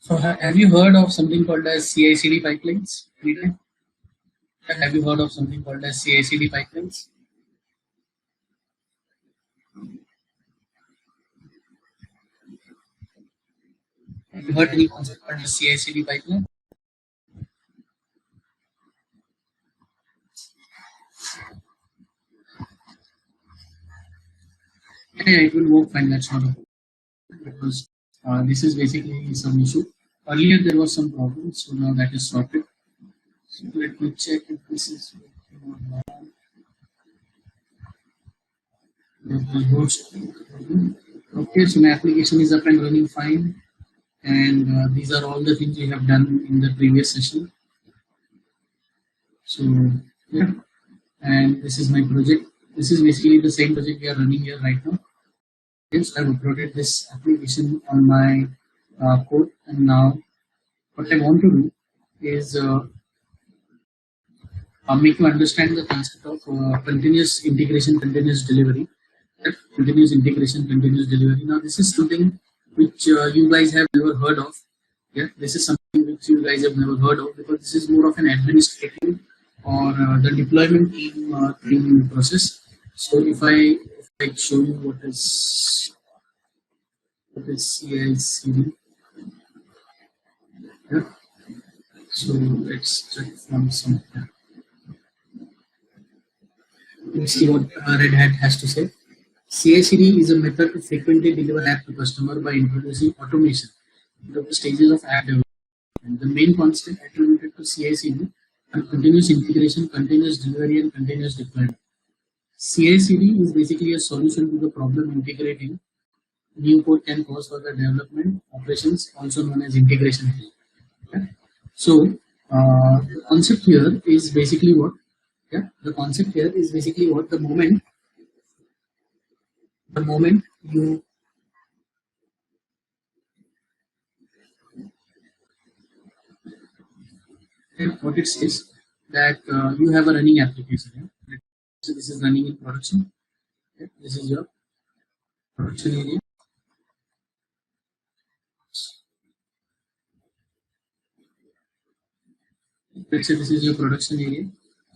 So have you heard of something called as CI/CD pipelines? Anytime? Have you heard of something called as CI/CD pipelines? Have you heard any concept called as CI/CD pipeline? Yeah, it will work fine. That's not a problem because this is basically some issue. Earlier there was some problem, so now that is sorted. So let me check if this is working or not. The host. Okay, so my application is up and running fine. And these are all the things we have done in the previous session. So yeah, and this is my project. This is basically the same project we are running here right now. Yes, I've uploaded this application on my code, and now what I want to do is make you understand the concept of continuous integration, continuous delivery. Right? Continuous integration, continuous delivery. Now, this is something which you guys have never heard of. Yeah, this is something which you guys have never heard of because this is more of an administrative or the deployment team process. So, if I show you what is CI/CD, yeah. So let's check from some. Let's see what Red Hat has to say. CI/CD is a method to frequently deliver app to customer by introducing automation into the stages of app development. The main concept attributed to CI/CD are continuous integration, continuous delivery, and continuous deployment. CI/CD is basically a solution to the problem integrating new code can cause for the development operations, also known as integration. Okay? So the concept here is basically what? Yeah, the concept here is basically what the moment you what it says that you have a running application. Yeah? So this is running in production. Okay? This is your production area. Let's say this is your production area.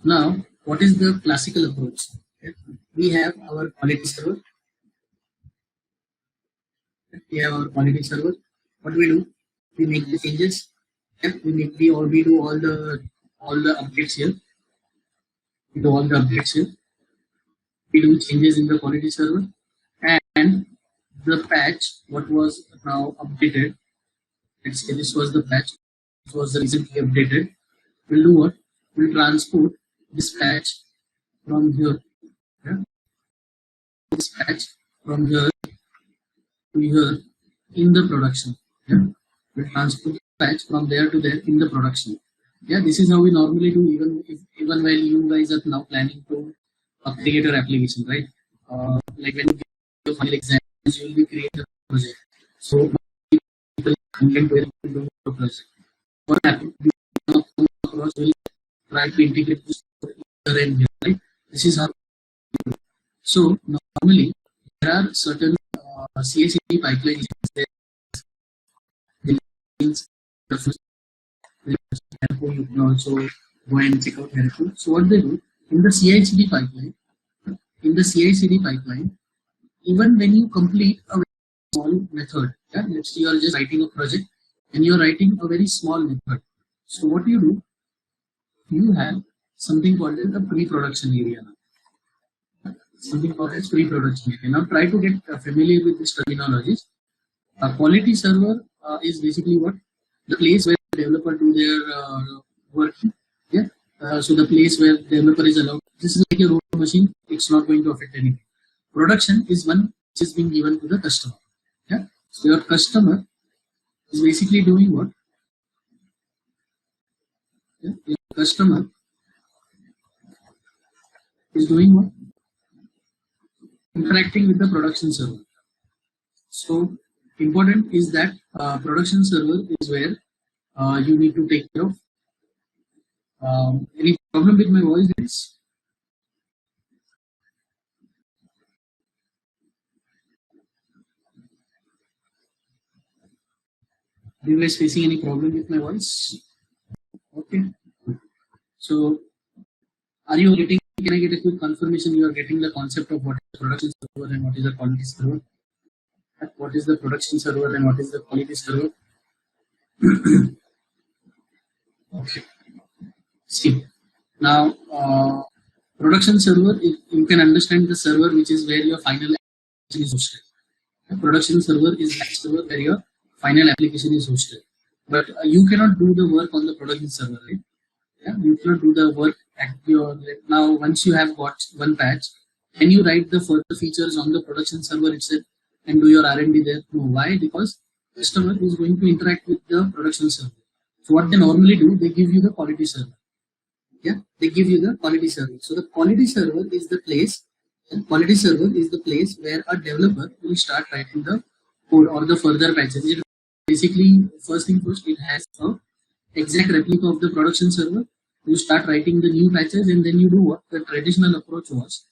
Now, what is the classical approach? Okay? We have our quality server. We have our quality server. What we do? We make the changes. Okay? We do all the updates here. We do all the updates here. We do changes in the quality server, and the patch what was now updated. Let's say this was the patch. It was recently updated. We'll do what? We'll transport this patch from here. Yeah? This patch from here to here in the production. Yeah? We'll transport the patch from there to there in the production. Yeah, this is how we normally do even while you guys are now planning to create your application, right? Like when you give your final exams, you will be creating a project. So people content where you do a project. What happens? You come across will try to integrate this here and here, right? This is how. So normally there are certain CI/CD pipelines. You can also go and check out Heroku. So what they do in the CI/CD pipeline, even when you complete a very small method, yeah, let's say you are just writing a project and you are writing a very small method. So what you do, you have something called as the pre-production area. Something called as pre-production area. Now try to get familiar with this terminologies. A quality server is basically what the place where the developer do their work. Yeah. So the place where the developer is allowed. This is like a road machine. It's not going to affect anything. Production is one which is being given to the customer. Yeah. So your customer is basically doing what? Yeah? Your customer is doing what? Interacting with the production server. So important is that production server is where you need to take care of. Any problem with my voice? It's Are you guys facing any problem with my voice? Okay. So, are you getting? Can I get a quick confirmation? You are getting the concept of what is the production server and what is the quality server? What is the production server and what is the quality server? Okay. See, now production server, you can understand the server which is where your final application is hosted. The production server is that server where your final application is hosted. But you cannot do the work on the production server, right? Yeah, you cannot do the work at your now. Once you have got one patch, can you write the further features on the production server itself and do your R&D there? No. Why? Because customer is going to interact with the production server. So what they normally do, they give you the quality server. Yeah, they give you the quality server. So the quality server is the place. Quality server is the place where a developer will start writing the code or the further patches. It basically, first thing first, it has a exact replica of the production server. You start writing the new patches, and then you do what the traditional approach was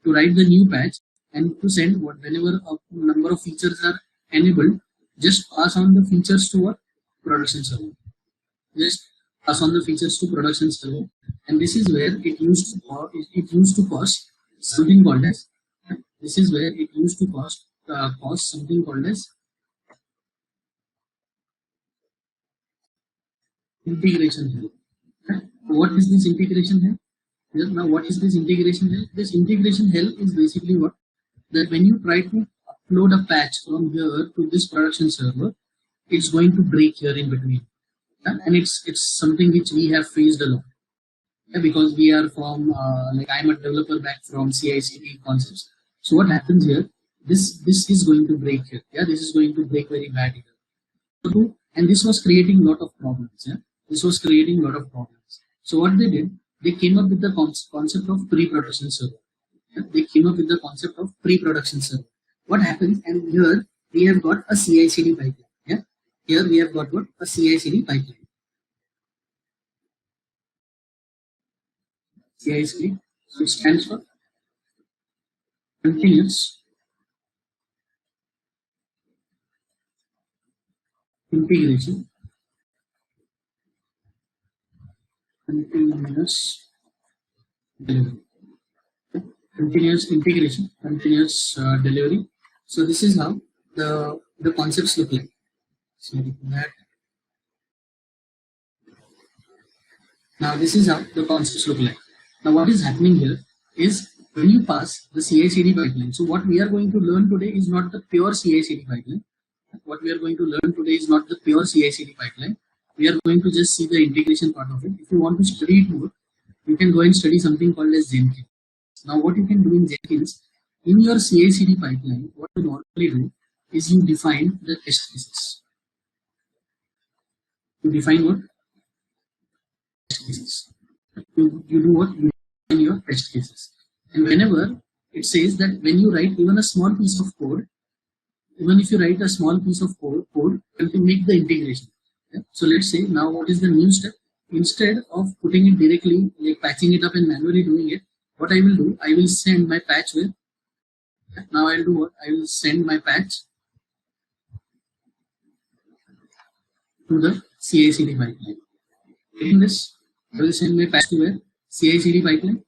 to write the new patch and to send what whenever a number of features are enabled, just pass on the features to what production server. Just pass on the features to production server, and this is where it used to cost something called as this is where it used to cost something called as integration hell. What is this integration hell? Now, what is this integration hell? This integration hell is basically what that when you try to upload a patch from here to this production server, it's going to break here in between. And it's something which we have faced a lot. Yeah, because we are from like I'm a developer back from CI/CD concepts. So what happens here? This is going to break here. Yeah, this is going to break very bad here. And this was creating a lot of problems. Yeah, this was creating a lot of problems. So what they did, they came up with the concept of pre-production server. Yeah, they came up with the concept of pre-production server. What happens? And here we have got a CI/CD pipeline. Yeah, here we have got what a CI/CD pipeline. CI/CD, so it stands for continuous integration. Continuous delivery. Continuous integration, continuous delivery. So this is how the concepts look like. So that now this is how the concepts look like. Now what is happening here is when you pass the CI/CD pipeline. So what we are going to learn today is not the pure CI/CD pipeline. What we are going to learn today is not the pure CI/CD pipeline. We are going to just see the integration part of it. If you want to study it more, you can go and study something called as Jenkins. Now what you can do in Jenkins, in your CI/CD pipeline, what you normally do is you define the test cases. You define what? Test cases. You do what? You define your test cases. And whenever it says that when you write even a small piece of code, even if you write a small piece of code, you can make the integration. Yeah? So let's say now what is the new step? Instead of putting it directly, like patching it up and manually doing it, what I will do, I will send my patch with. Now I'll do what? I will send my patch to the CI/CD pipeline. In this, I will send my patch to where? CI/CD pipeline.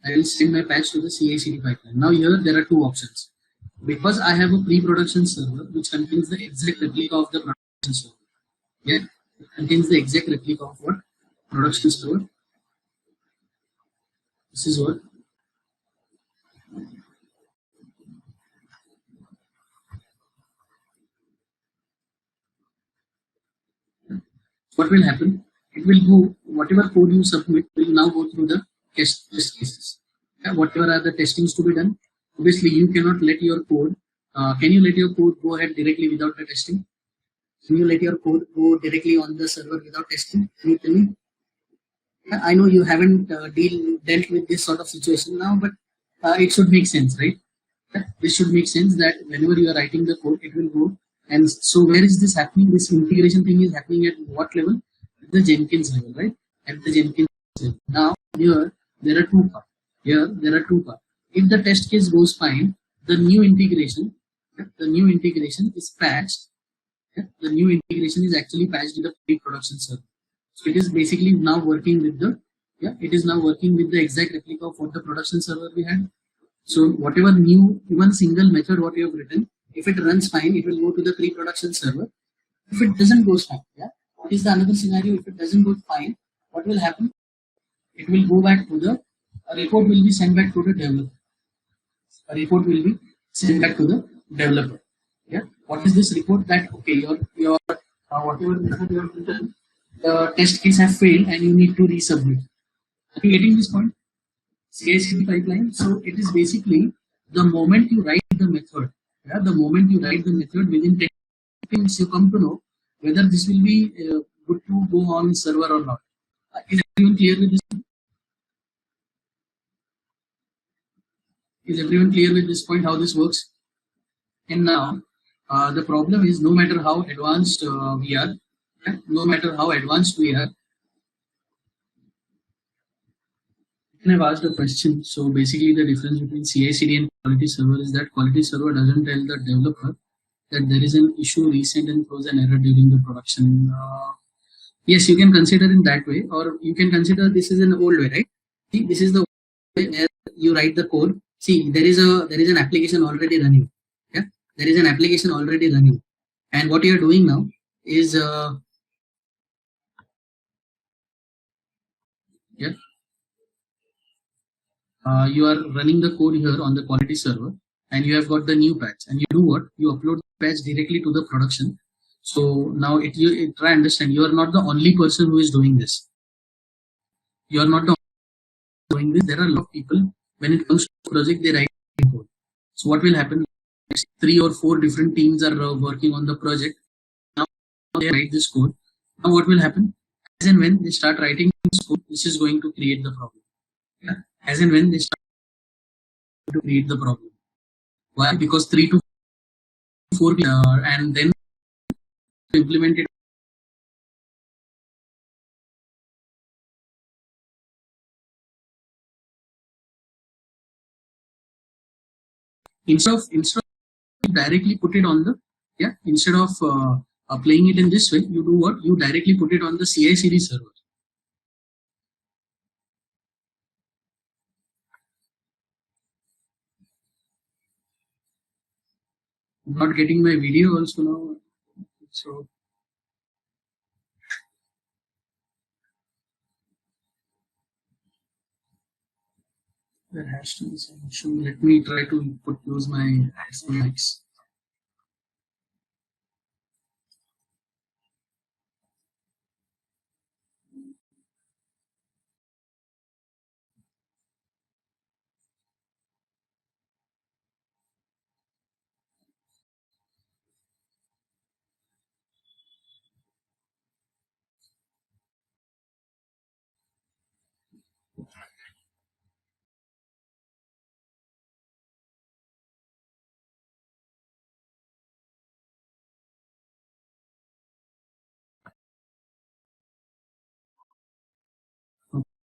I will send my patch to the CI/CD pipeline. Now here there are two options. Because I have a pre-production server which contains the exact replica of the production server. Yeah, it contains the exact replica of what? Production server. This is what? What will happen? It will go, whatever code you submit will now go through the test cases. Yeah, whatever are the testings to be done. Obviously, you cannot let your code. Can you let your code go ahead directly without the testing? Can you let your code go directly on the server without testing? Can you tell me? I know you haven't dealt with this sort of situation now, but it should make sense, right? This should make sense that whenever you are writing the code, it will go. And so, where is this happening? This integration thing is happening at what level? At the Jenkins level, right? At the Jenkins level. Now, here there are two parts. Here there are two parts. If the test case goes fine, the new integration is patched Yeah? The new integration is actually patched with the pre-production server. So it is basically now working with the it is now working with the exact replica of what the production server we had. So whatever new even single method what you have written, if it runs fine, it will go to the pre-production server. If it doesn't go fine, what is the another scenario? If it doesn't go fine, what will happen? It will go back to the a report will be sent back to the developer. A report will be sent back to the developer. Yeah. What is this report? That okay, your whatever method you have written, the test case have failed and you need to resubmit. Are you getting this point? CI/CD pipeline. So it is basically the moment you write the method. Yeah, the moment you write the method within 10 seconds you come to know whether this will be good to go on server or not. Is everyone clear with this? Is everyone clear with this point? How this works? And now the problem is no matter how advanced we are, no matter how advanced we are, and I've asked a question. So basically, the difference between CI/CD and quality server is that quality server doesn't tell the developer that there is an issue recent and throws an error during the production. Yes, you can consider in that way, or you can consider this is an old way, right? See, this is the way where you write the code. See, there is an application already running. Yeah, there is an application already running, and what you are doing now is yeah, you are running the code here on the quality server, and you have got the new patch, and you do what? You upload the patch directly to the production. So now it try understand you are not the only person who is doing this. You are not the doing this. There are a lot of people when it comes to project they write code. So what will happen? 3 or 4 different teams are working on the project. Now they write this code. Now what will happen? As and when they start writing this code, this is going to create the problem. Yeah? As and when they start to create the problem. Why? Because 3 to 4 and then implement it instead of directly put it on the instead of playing it in this way, you do what? You directly put it on the CI/CD server. I'm not getting my video also now. So there has to be some issue. Let me try to use my iPhone X.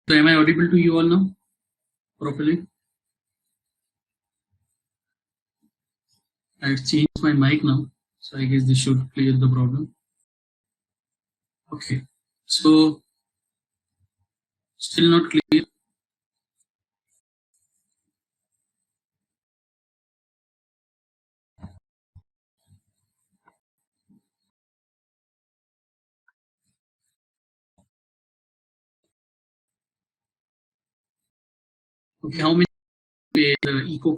So am I audible to you all now properly? I've changed my mic now, so I guess this should clear the problem. Okay, so still not clear. Okay, how many echo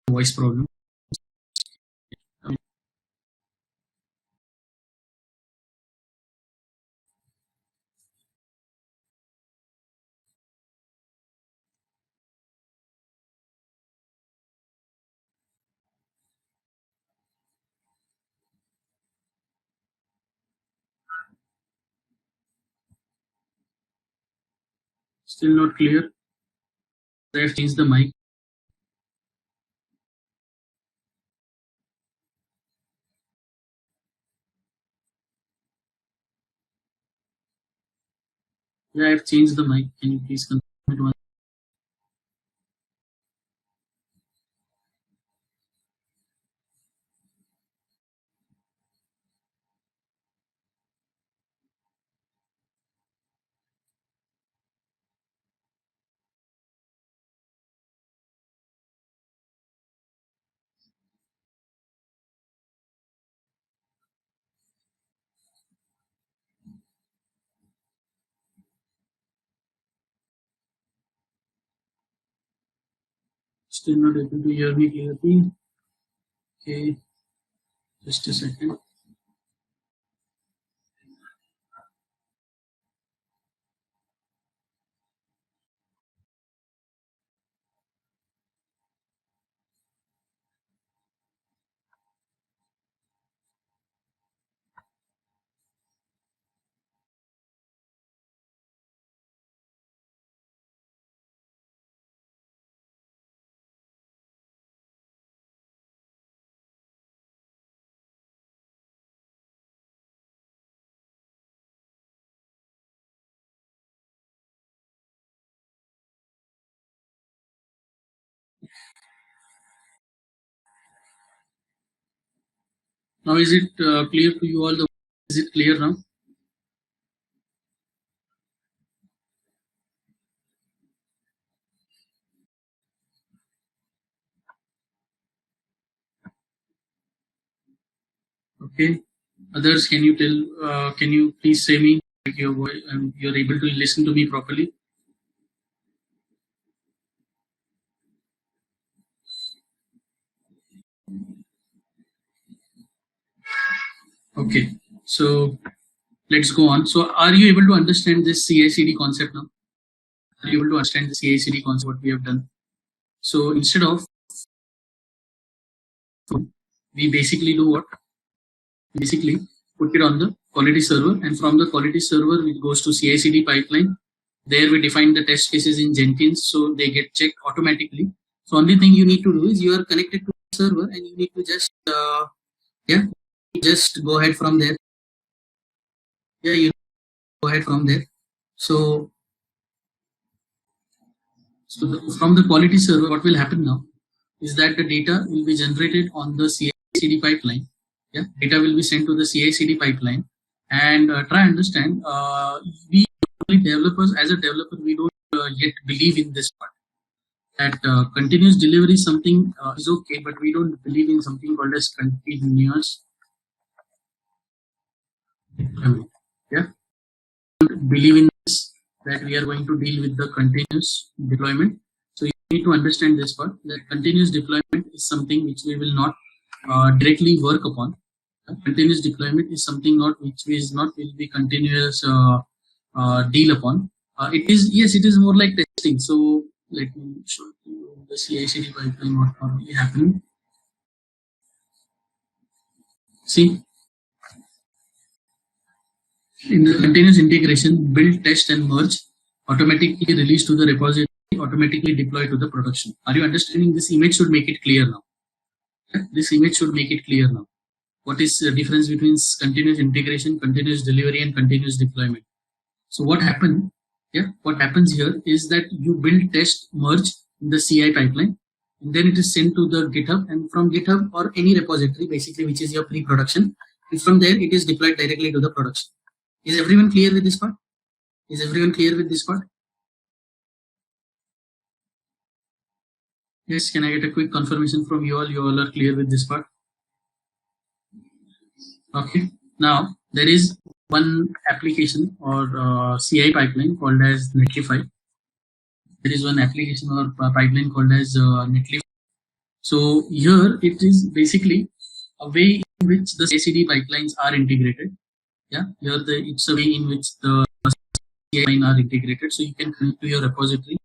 voice problem? Still not clear. I have changed the mic. Yeah, I have changed the mic. Can you please confirm it once? Still not able to hear me clearly. Okay, just a second. Now is it clear to you all? Is it clear now? Okay. Others, can you tell? Can you please say me like your voice and you're able to listen to me properly? Okay. So let's go on. So are you able to understand this CI/CD concept now? Are you able to understand the CI/CD concept what we have done? So instead of we basically do what? Basically put it on the quality server, and from the quality server it goes to CI/CD pipeline. There we define the test cases in Jenkins, so they get checked automatically. So only thing you need to do is you are connected to the server, and you need to just just go ahead from there. Yeah, you go ahead from there. So, from the quality server, what will happen now is that the data will be generated on the CI/CD pipeline. Yeah, data will be sent to the CI/CD pipeline, and try understand. We developers, as a developer, we don't yet believe in this part. That continuous delivery something is okay, but we don't believe in something called as continuous. Yeah, believe in this, that we are going to deal with the continuous deployment. So you need to understand this part, that continuous deployment is something which we will not directly work upon. Continuous deployment is something not which is not will be continuous deal upon. It is, yes, it is more like testing. So let me show you the CI/CD pipeline what normally happening. See, in the continuous integration, build, test, and merge automatically release to the repository, automatically deploy to the production. Are you understanding? This image should make it clear now. This image should make it clear now. What is the difference between continuous integration, continuous delivery, and continuous deployment? So what happened? Yeah, what happens here is that you build, test, merge in the CI pipeline, and then it is sent to the GitHub, and from GitHub or any repository, basically, which is your pre-production, and from there it is deployed directly to the production. Is everyone clear with this part? Is everyone clear with this part? Yes, can I get a quick confirmation from you all? You all are clear with this part? Okay. Now, there is one application or CI pipeline called as Netlify. There is one application or pipeline called as Netlify. So here it is basically a way in which the CI/CD pipelines are integrated. Yeah, here it's a way in which the CI pipeline are integrated. So you can connect to your repository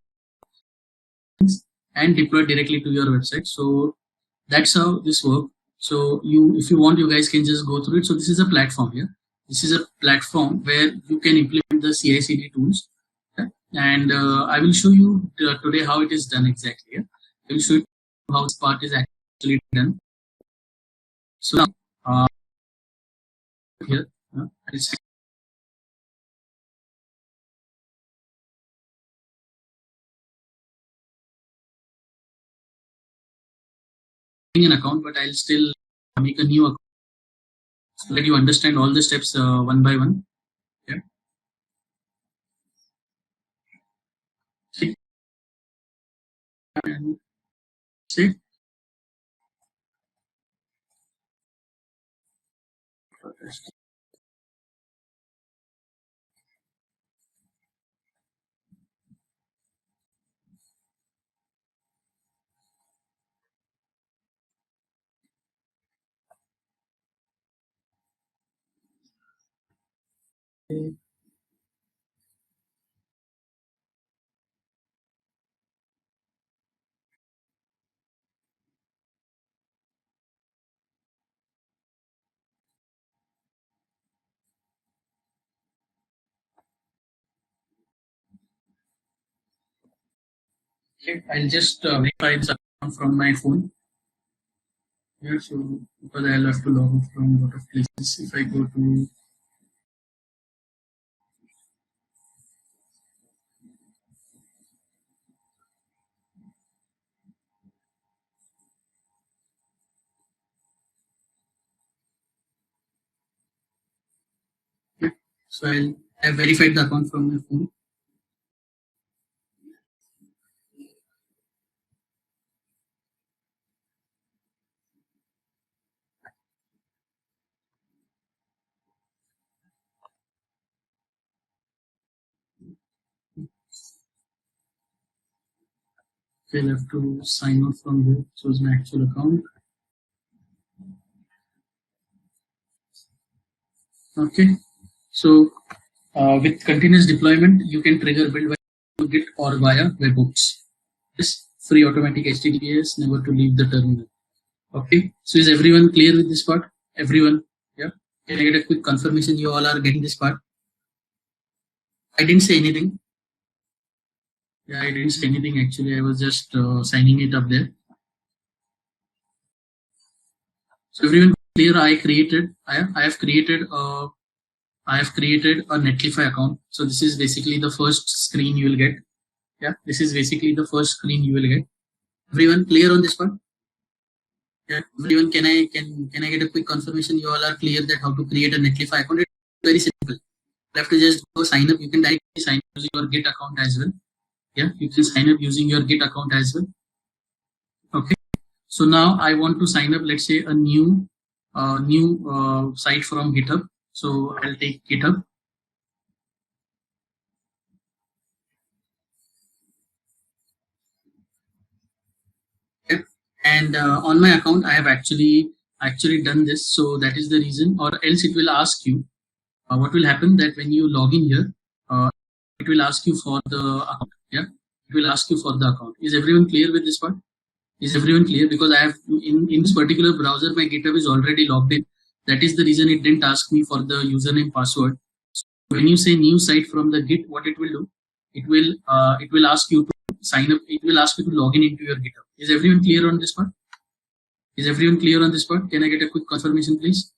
and deploy directly to your website. So that's how this works. So you, if you want, you guys can just go through it. So this is a platform here. This is a platform where you can implement the CI/CD tools. Okay? And I will show you today how it is done exactly. Yeah? I will show you how this part is actually done. So now here, I will an account, but I'll still make a new account so that you understand all the steps one by one. Yeah. See, and see. Okay, I'll just verify this account from my phone. Yeah, so because I'll have to log off from a lot of places. If I go to yeah, so I've verified the account from my phone. I'll have to sign off from here. So it's my actual account. Okay. So with continuous deployment, you can trigger build via Git or via webhooks. This free automatic HTTPS, never to leave the terminal. Okay. So is everyone clear with this part? Everyone? Yeah. Can I get a quick confirmation you all are getting this part? I didn't say anything. Yeah, I didn't say anything actually. I was just signing it up there. So everyone clear? I have created a Netlify account. So this is basically the first screen you will get. Yeah, this is basically the first screen you will get. Everyone clear on this part? Yeah. Everyone, can I get a quick confirmation? You all are clear that how to create a Netlify account? It's very simple. You have to just go sign up. You can directly sign up using your Git account as well. Yeah, you can sign up using your Git account as well. Okay. So now I want to sign up. Let's say a new site from GitHub. So I'll take GitHub. Okay. And on my account, I have actually done this. So that is the reason, or else it will ask you. What will happen that when you log in here, it will ask you for the account. Yeah, it will ask you for the account. Is everyone clear with this part? Is everyone clear? Because I have in this particular browser, my GitHub is already logged in. That is the reason it didn't ask me for the username password. So when you say new site from the Git, what it will do? It will ask you to sign up. It will ask you to log in into your GitHub. Is everyone clear on this part? Is everyone clear on this part? Can I get a quick confirmation, please?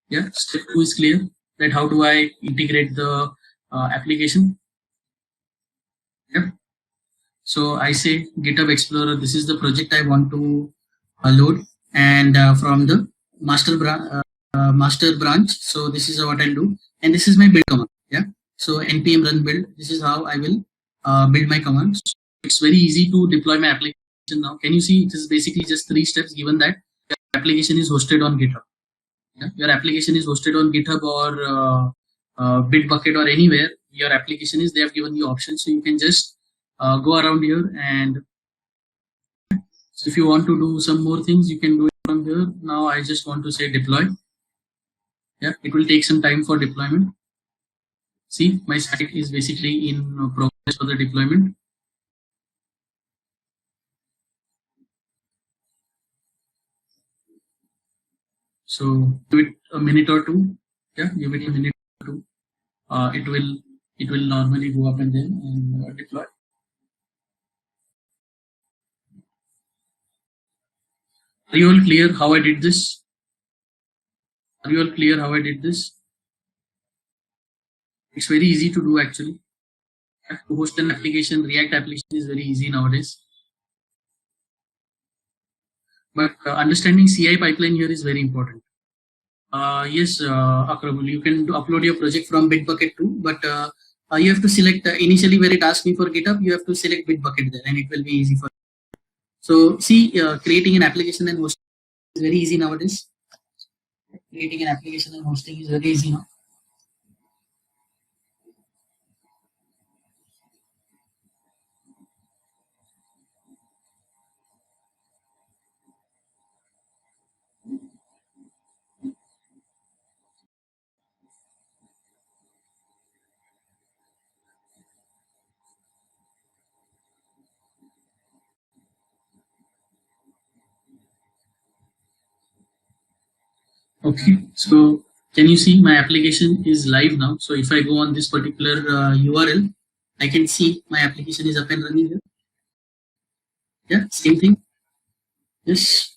Yeah, step 2 is clear. That how do I integrate the application? Yep. So I say GitHub Explorer. This is the project I want to load, and from the master branch. So this is what I'll do, and this is my build command. Yeah. So npm run build. This is how I will build my commands. It's very easy to deploy my application now. Can you see? It is basically just 3 steps. Given that your application is hosted on GitHub. Yeah? Your application is hosted on GitHub or Bitbucket or anywhere your application is. They have given you options, so you can just go around here, and so if you want to do some more things, you can do it from here. Now I just want to say deploy. Yeah, it will take some time for deployment. See, my site is basically in progress for the deployment. So give it a minute or two. Yeah, give it a minute or two. It will normally go up and then and deploy. Are you all clear how I did this? Are you all clear how I did this? It's very easy to do actually. To host an application, React application is very easy nowadays. But understanding CI pipeline here is very important. Yes, Akrabul, you can upload your project from Bitbucket too, but you have to select initially where it asks me for GitHub, you have to select Bitbucket there, and it will be easy for you. So see, creating an application and hosting is very easy nowadays. Creating an application and hosting is very easy now. Okay, so can you see my application is live now? So if I go on this particular URL, I can see my application is up and running here. Yeah, same thing. Yes,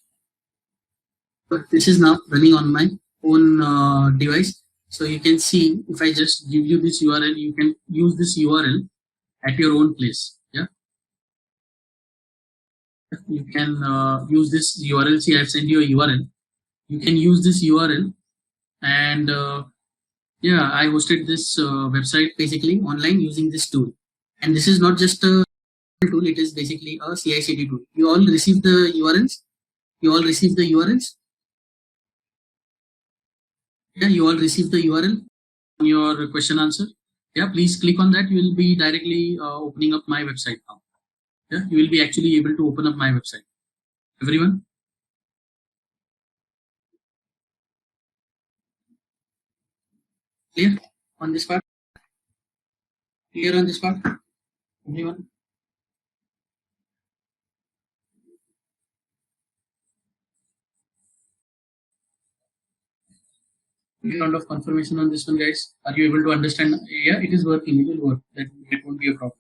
but this is now running on my own device. So you can see if I just give you this URL, you can use this URL at your own place. Yeah, you can use this URL. See, I've sent you a URL. You can use this URL and yeah, I hosted this website basically online using this tool. And this is not just a tool, it is basically a CI/CD tool. You all receive the URLs? You all receive the URLs? Yeah, you all receive the URL on your question answer. Yeah, please click on that. You will be directly opening up my website now. Yeah, you will be actually able to open up my website. Everyone? Clear on this part? Clear on this part? Everyone? Round of confirmation on this one, guys. Are you able to understand? Yeah, it is working. It will work. That won't be a problem.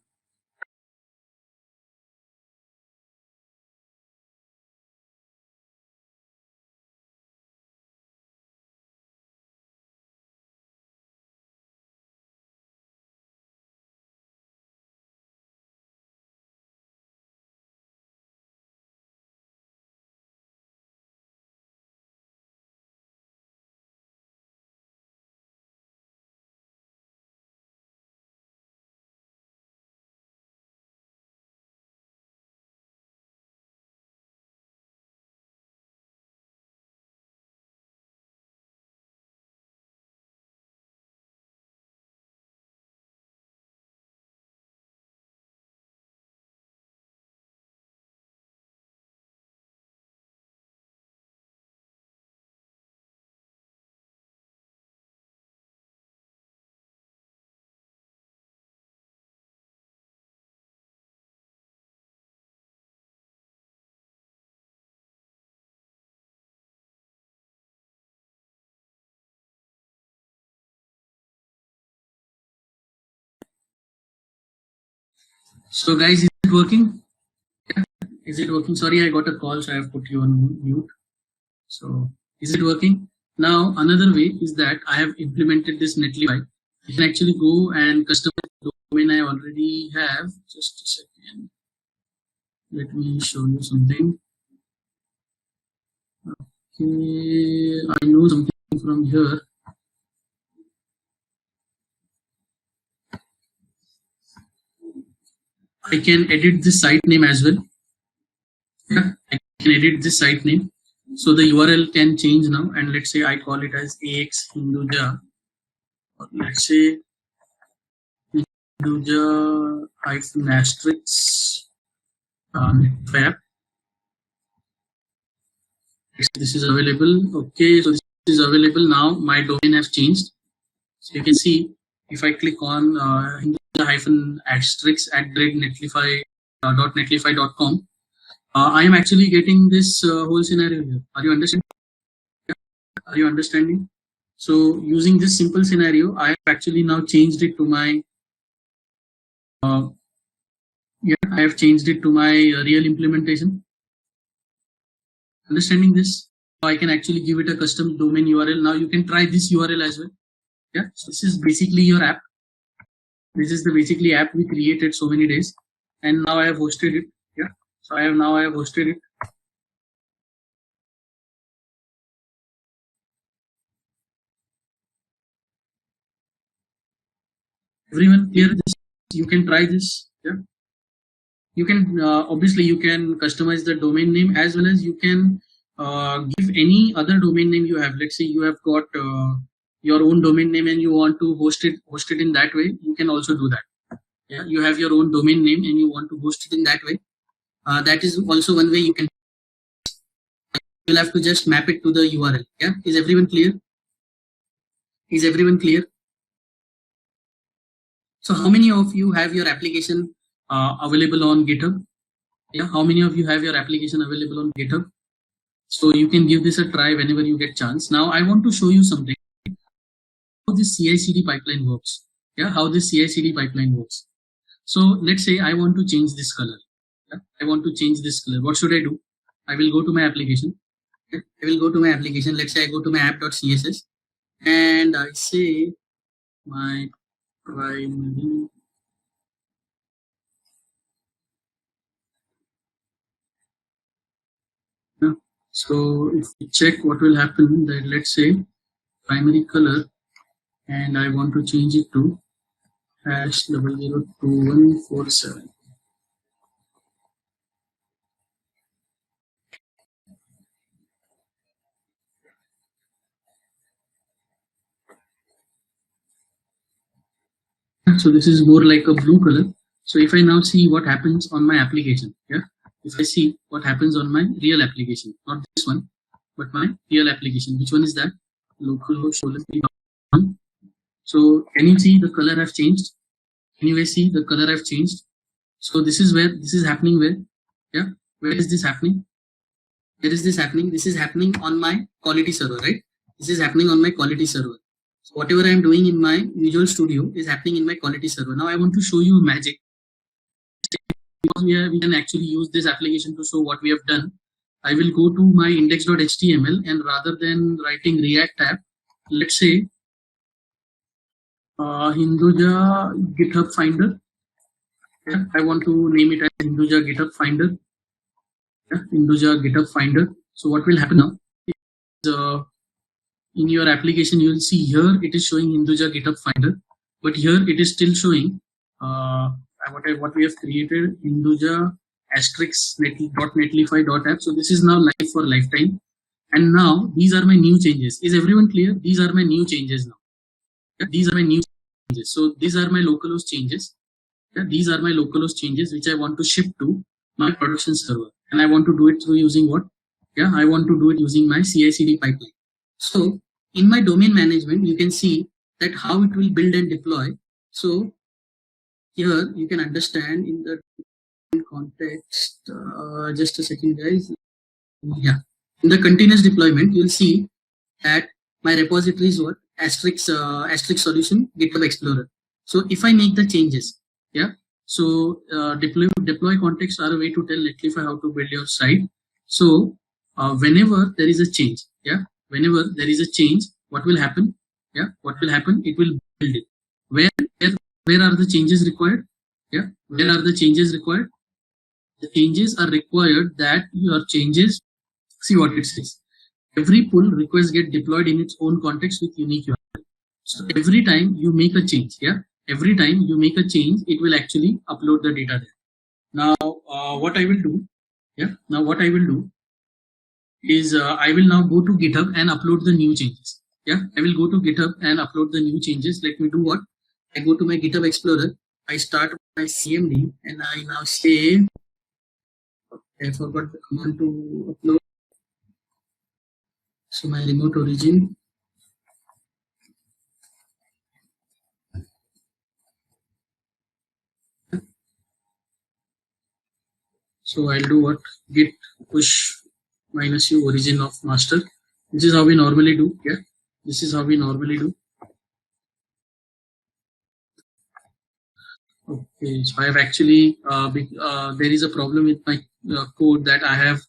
So, guys, is it working? Yeah. Is it working? Sorry, I got a call, so I have put you on mute. So, is it working? Now, another way is that I have implemented this Netlify. You can actually go and customize the domain I already have. Just a second. Let me show you something. Okay, I know something from here. I can edit the site name as well. Yeah, I can edit this site name. So the URL can change now, and let's say I call it as AX Hinduja, or let's say Hinduja hyphen asterisk web. This is available. Okay, so this is available now. My domain has changed. So you can see if I click on Hinduja hyphen asterisk at netlify.netlify.com, I am actually getting this whole scenario here. Are you understanding? Are you understanding? So using this simple scenario, I have actually now changed it to my yeah, I have changed it to my real implementation. Understanding this, I can actually give it a custom domain URL. Now you can try this URL as well. Yeah, so this is basically your app. This is the basically app we created so many days, and now I have hosted it. Yeah, so I have hosted it. Everyone clear this? You can try this. Yeah, you can obviously you can customize the domain name as well as you can give any other domain name you have. Let's say you have got your own domain name and you want to host it in that way. You can also do that. Yeah, you have your own domain name and you want to host it in that way. That is also one way you can. You'll have to just map it to the URL. Yeah, is everyone clear? Is everyone clear? So how many of you have your application available on GitHub? Yeah, how many of you have your application available on GitHub? So you can give this a try whenever you get chance. Now I want to show you something, how this CI/CD pipeline works. Yeah, how this CI/CD pipeline works. So let's say I want to change this color. Yeah, I want to change this color. What should I do? I will go to my application. Okay, I will go to my application. Let's say I go to my app.css and I say my primary. Yeah. So if we check what will happen, that let's say primary color, and I want to change it to #002147. So this is more like a blue color. So if I now see what happens on my application, yeah, if I see what happens on my real application, not this one, but my real application, which one is that? Localhost colon 3.1. So can you see the color have changed? Can you guys see the color have changed? So this is where this is happening. Where, yeah, where is this happening? Where is this happening? This is happening on my quality server, right? This is happening on my quality server. So whatever I am doing in my Visual Studio is happening in my quality server. Now I want to show you magic, because we can actually use this application to show what we have done. I will go to my index.html, and rather than writing React app, let's say Hinduja GitHub Finder. Yeah, I want to name it as Hinduja GitHub Finder. Yeah, Hinduja GitHub Finder. So what will happen now is, in your application, you will see here it is showing Hinduja GitHub Finder, but here it is still showing what we have created, Hinduja asterisk .netlify.app. So this is now live for lifetime. And now these are my new changes. Is everyone clear? These are my new changes now. Yeah, these are my new changes. So these are my localhost changes. Yeah, these are my localhost changes which I want to ship to my production server. And I want to do it through using what? Yeah, I want to do it using my CI/CD pipeline. So in my domain management, you can see that how it will build and deploy. So here you can understand in the context, just a second guys. Yeah, in the continuous deployment, you'll see that my repository is what? Asterisk solution GitHub Explorer. So if I make the changes, yeah, so deploy context are a way to tell Netlify how to build your site. So whenever there is a change, yeah, whenever there is a change, what will happen? Yeah, what will happen? It will build it. Where where where are the changes required? Yeah, where are the changes required? The changes are required that your changes. See what it says. Every pull request get deployed in its own context with unique URL. So every time you make a change, yeah, every time you make a change, it will actually upload the data there. Now, what I will do, yeah, now what I will do is I will now go to GitHub and upload the new changes. Yeah, I will go to GitHub and upload the new changes. Let me do what? I go to my GitHub Explorer. I start my CMD and I now say, I forgot the command to upload. So my remote origin. So I'll do what? Git push -u origin of master. This is how we normally do. Yeah, this is how we normally do. Okay, so I have actually there is a problem with my code that I have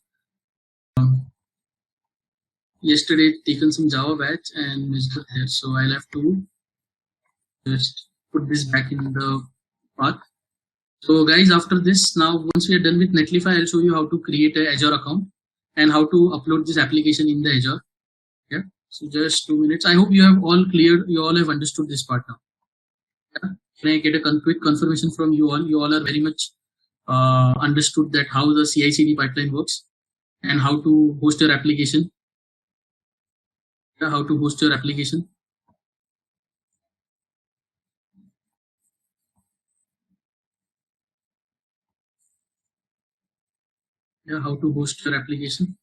yesterday taken some Java batch and missed it there. So I'll have to just put this back in the path. So guys, after this, now once we are done with Netlify, I'll show you how to create an Azure account and how to upload this application in the Azure. Yeah. So just 2 minutes. I hope you have all cleared. You all have understood this part now. Yeah? Can I get a quick confirmation from you all? You all are very much understood that how the CI/CD pipeline works and how to host your application. Yeah, how to host your application. Yeah, how to host your application.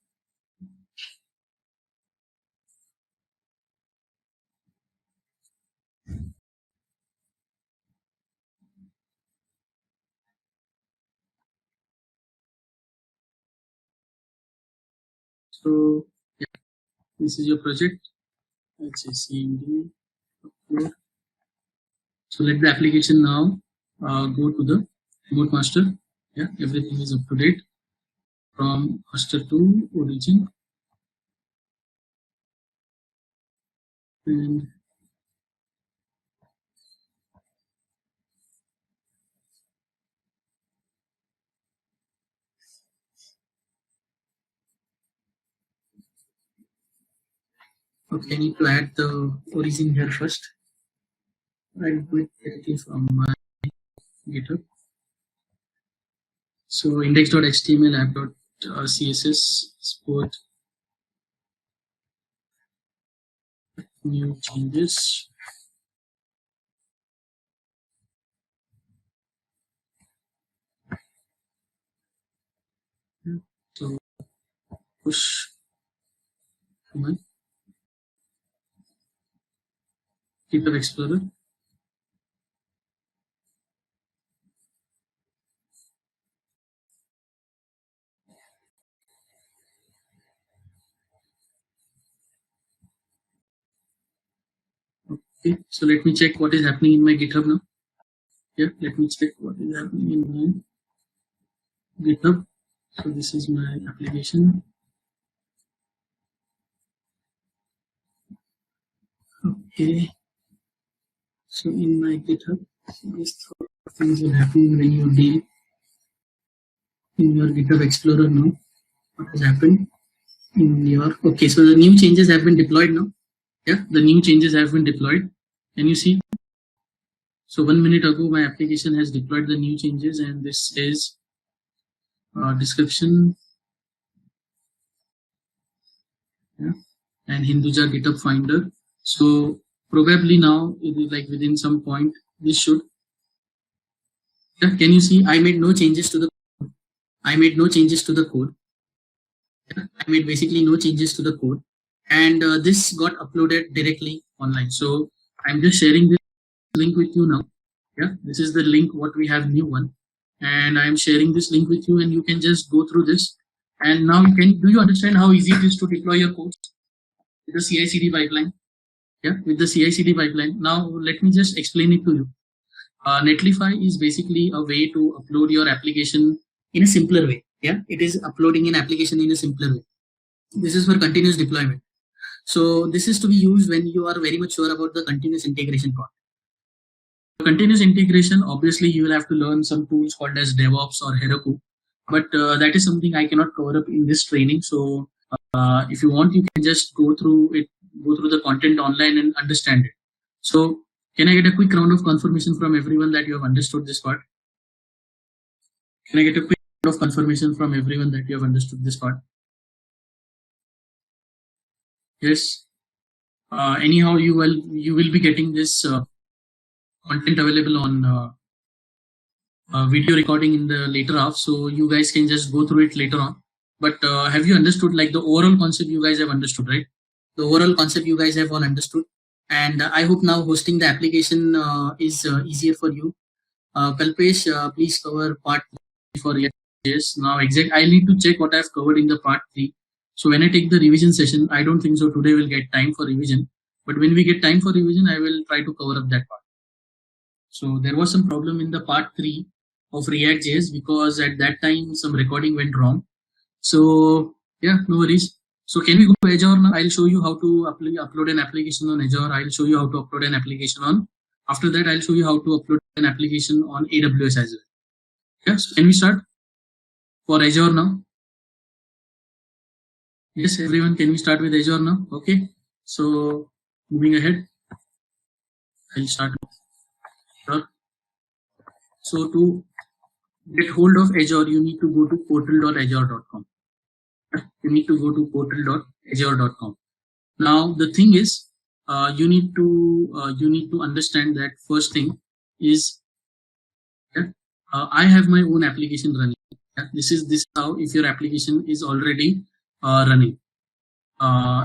So yeah, this is your project. Let's say CMD upload. So let the application now go to the remote master. Yeah, everything is up to date from master to origin. And okay, I need to add the origin here first. I'll do it directly from my GitHub. So index.html, app.css, export new changes. So push command, GitHub Explorer. Okay, so let me check what is happening in my GitHub now. Yeah, let me check what is happening in my GitHub. So this is my application. Okay, so in my GitHub, these things will happen when you deal in your GitHub Explorer now. What has happened in your, okay, so the new changes have been deployed now. Yeah, the new changes have been deployed. Can you see? So 1 minute ago, my application has deployed the new changes, and this is description. Yeah, and Hinduja GitHub Finder. So probably now, it is like within some point, this should. Yeah, can you see? I made no changes to the. I made no changes to the code. Yeah, I made basically no changes to the code, and this got uploaded directly online. So I'm just sharing this link with you now. Yeah, this is the link what we have new one, and I am sharing this link with you, and you can just go through this. And now do you understand how easy it is to deploy your code with the CI/CD pipeline? Yeah, with the CI/CD pipeline. Now let me just explain it to you. Netlify is basically a way to upload your application in a simpler way. Yeah, it is uploading an application in a simpler way. This is for continuous deployment. So this is to be used when you are very much sure about the continuous integration part. Continuous integration, obviously you will have to learn some tools called as DevOps or Heroku, but that is something I cannot cover up in this training. So if you want, you can just go through it, go through the content online and understand it. So can I get a quick round of confirmation from everyone that you have understood this part? Can I get a quick round of confirmation from everyone that you have understood this part? Yes. Anyhow, you will be getting this content available on video recording in the later half, so you guys can just go through it later on. But have you understood, like, the overall concept you guys have understood, right? The overall concept you guys have all understood, and I hope now hosting the application is easier for you. Kalpesh, please cover part 3 for yes. Now I need to check what I've covered in the part 3. So when I take the revision session, I don't think so today we'll get time for revision, but when we get time for revision, I will try to cover up that part. So there was some problem in the part 3 of React.js because at that time some recording went wrong. So yeah, no worries. So can we go to Azure now? I'll show you how to upload an application on Azure. I'll show you how to upload an application on. After that, I'll show you how to upload an application on AWS as well. Yeah, so can we start for Azure now? Yes, everyone, can we start with Azure now? Okay. So moving ahead, I'll start. So to get hold of Azure, you need to go to portal.azure.com. You need to go to portal.azure.com. Now the thing is, you need to understand that first thing is, I have my own application running. This is how, if your application is already running.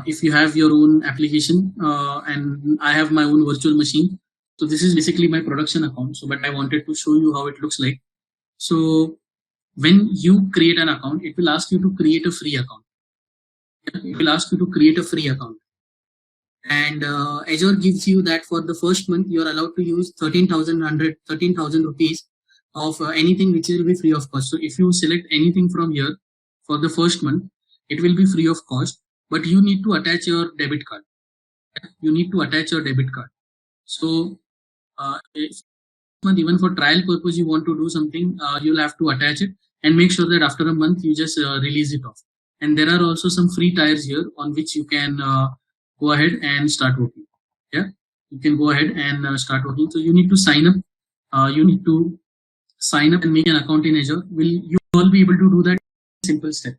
If you have your own application and I have my own virtual machine, so this is basically my production account. So, but I wanted to show you how it looks like. So when you create an account, it will ask you to create a free account. It will ask you to create a free account. And Azure gives you that for the first month, you are allowed to use 13,000 rupees of anything which will be free of cost. So if you select anything from here for the first month, it will be free of cost, but you need to attach your debit card. You need to attach your debit card. So if even for trial purpose you want to do something, you'll have to attach it and make sure that after a month you just release it off. And there are also some free tires here on which you can go ahead and start working. Yeah, you can go ahead and start working. So you need to sign up. You need to sign up and make an account in Azure. Will you all be able to do that? Simple step.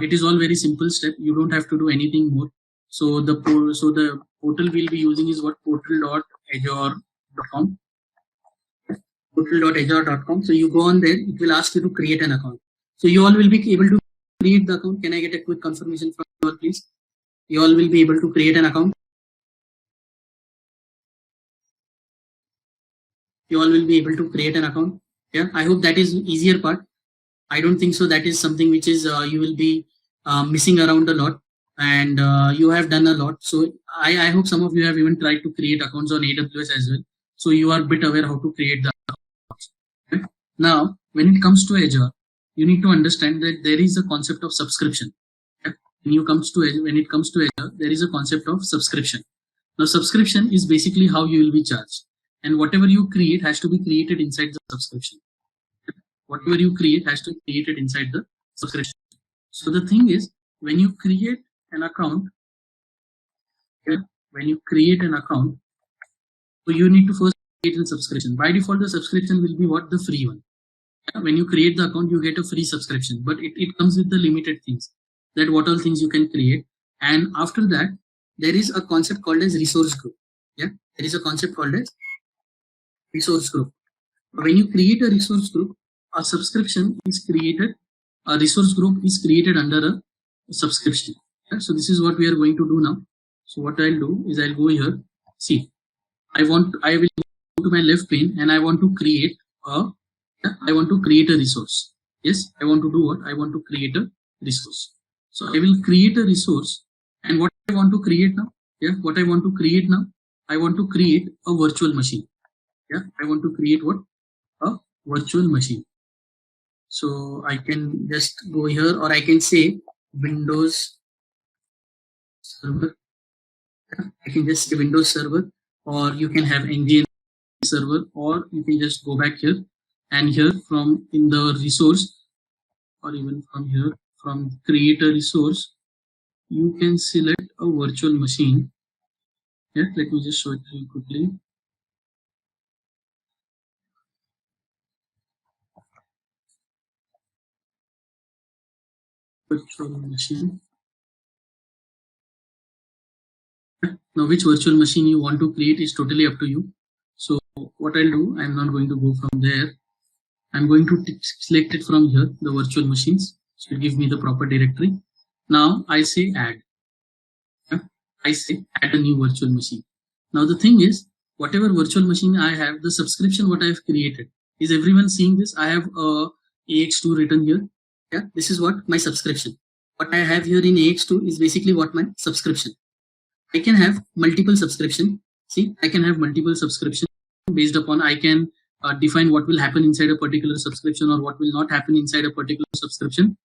It is all very simple step. You don't have to do anything more. So the portal we'll be using is what? portal.azure.com. portal.azure.com. So you go on there, it will ask you to create an account. So you all will be able to create the account. Can I get a quick confirmation from you all, please? You all will be able to create an account. You all will be able to create an account. Yeah, I hope that is easier part. I don't think so. That is something which is you will be missing around a lot, and you have done a lot. So I hope some of you have even tried to create accounts on AWS as well. So you are a bit aware how to create the accounts. Okay? Now, when it comes to Azure, you need to understand that there is a concept of subscription. Okay? When it comes to Azure, there is a concept of subscription. Now, subscription is basically how you will be charged, and whatever you create has to be created inside the subscription. Whatever you create has to be created inside the subscription. So the thing is, when you create an account, so you need to first create a subscription. By default, the subscription will be what? The free one. When you create the account, you get a free subscription, but it comes with the limited things, that what all things you can create. And after that, there is a concept called as resource group. Yeah, there is a concept called as resource group. When you create a resource group, a subscription is created, a resource group is created under a subscription. Yeah? So this is what we are going to do now. So what I'll do is I'll go here. See, I will go to my left pane and I want to create a resource. Yes, I want to do what? I want to create a resource. So I will create a resource, and what I want to create now? Yeah, what I want to create now? I want to create a virtual machine. Yeah, I want to create what? A virtual machine. So I can just go here, or I can say Windows server. I can just say Windows server, or you can have NGN server, or you can just go back here, and here from in the resource, or even from here, from create a resource, you can select a virtual machine. Yeah, let me just show it to you quickly. Virtual machine. Now, which virtual machine you want to create is totally up to you. So what I'll do, I'm not going to go from there. I'm going to select it from here, the virtual machines. So give me the proper directory. Now I say add. Yeah? I say add a new virtual machine. Now the thing is, whatever virtual machine I have, the subscription what I've created, is everyone seeing this? I have AX2 written here. Yeah, this is what my subscription. What I have here in AX2 is basically what my subscription. I can have multiple subscription. See, I can have multiple subscription based upon I can define what will happen inside a particular subscription or what will not happen inside a particular subscription.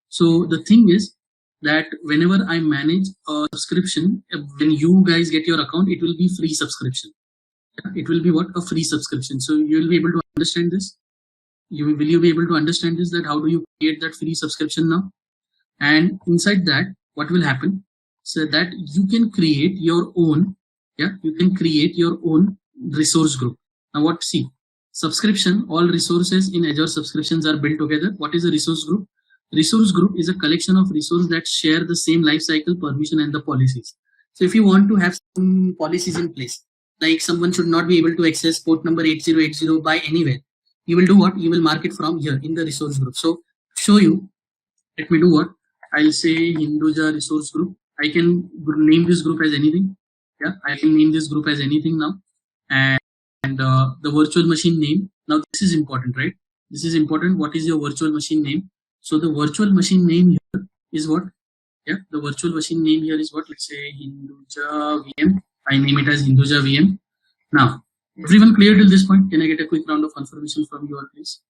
So the thing is that whenever I manage a subscription, when you guys get your account, it will be free subscription. It will be what? A free subscription. So you will be able to understand this. Will you be able to understand this? That how do you create that free subscription now? And inside that, what will happen? So that you can create your own. Yeah, you can create your own resource group. Now what? See, subscription, all resources in Azure subscriptions are built together. What is a resource group? Resource group is a collection of resources that share the same life cycle, permission, and the policies. So if you want to have some policies in place, like someone should not be able to access port number 8080 by anywhere, you will do what? You will mark it from here in the resource group. So show you, let me do what? I'll say Hinduja resource group. I can name this group as anything. Yeah, I can name this group as anything now. And the virtual machine name. Now this is important, right? This is important. What is your virtual machine name? So the virtual machine name here is what? Yeah, the virtual machine name here is what? Let's say Hinduja VM. I name it as Hinduja VM. Now, everyone clear till this point? Can I get a quick round of confirmation from you all, please?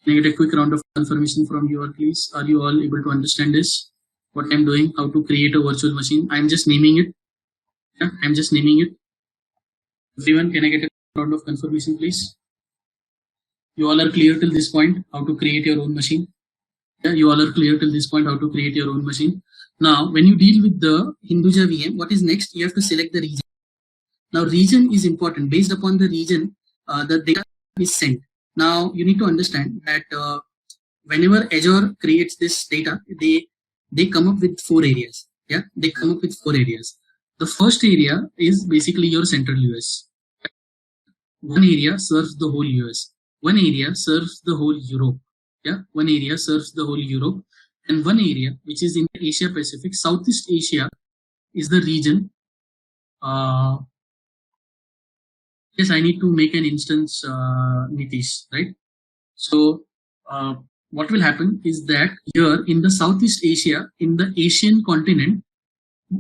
Can I get a quick round of confirmation from you all, please? Are you all able to understand this? What I'm doing? How to create a virtual machine? I'm just naming it. Yeah, I'm just naming it. Everyone, can I get a round of confirmation, please? You all are clear till this point how to create your own machine? Yeah, you all are clear till this point how to create your own machine. Now, when you deal with the Hinduja VM, what is next? You have to select the region. Now, region is important. Based upon the region, the data is sent. Now, you need to understand that whenever Azure creates this data, they come up with 4 areas. Yeah, they come up with 4 areas. The first area is basically your central US. One area serves the whole US. One area serves the whole Europe. Yeah, one area serves the whole Europe, and one area which is in Asia Pacific, Southeast Asia, is the region. Yes, I need to make an instance, Nitish, right? So what will happen is that here in the Southeast Asia, in the Asian continent,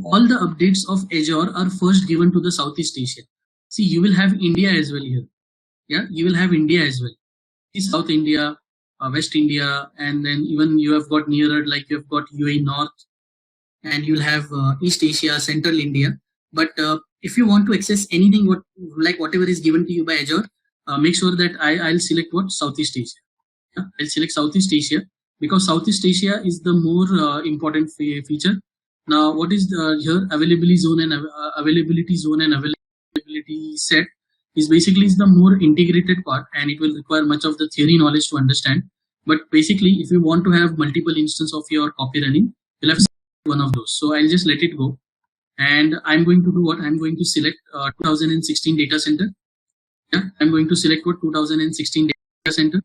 all the updates of Azure are first given to the Southeast Asia. See, you will have India as well here. Yeah, you will have India as well. South India, West India, and then even you have got nearer, like you have got UAE North, and you'll have East Asia, Central India. But if you want to access anything, whatever is given to you by Azure, make sure that I'll select what? Southeast Asia. Yeah? I'll select Southeast Asia because Southeast Asia is the more important feature. Now, what is here? Availability zone and availability set is basically the more integrated part, and it will require much of the theory knowledge to understand. But basically, if you want to have multiple instances of your copy running, you'll have to select one of those. So I'll just let it go, and I'm going to do what? I'm going to select 2016 data center. Yeah, I'm going to select what? 2016 data center.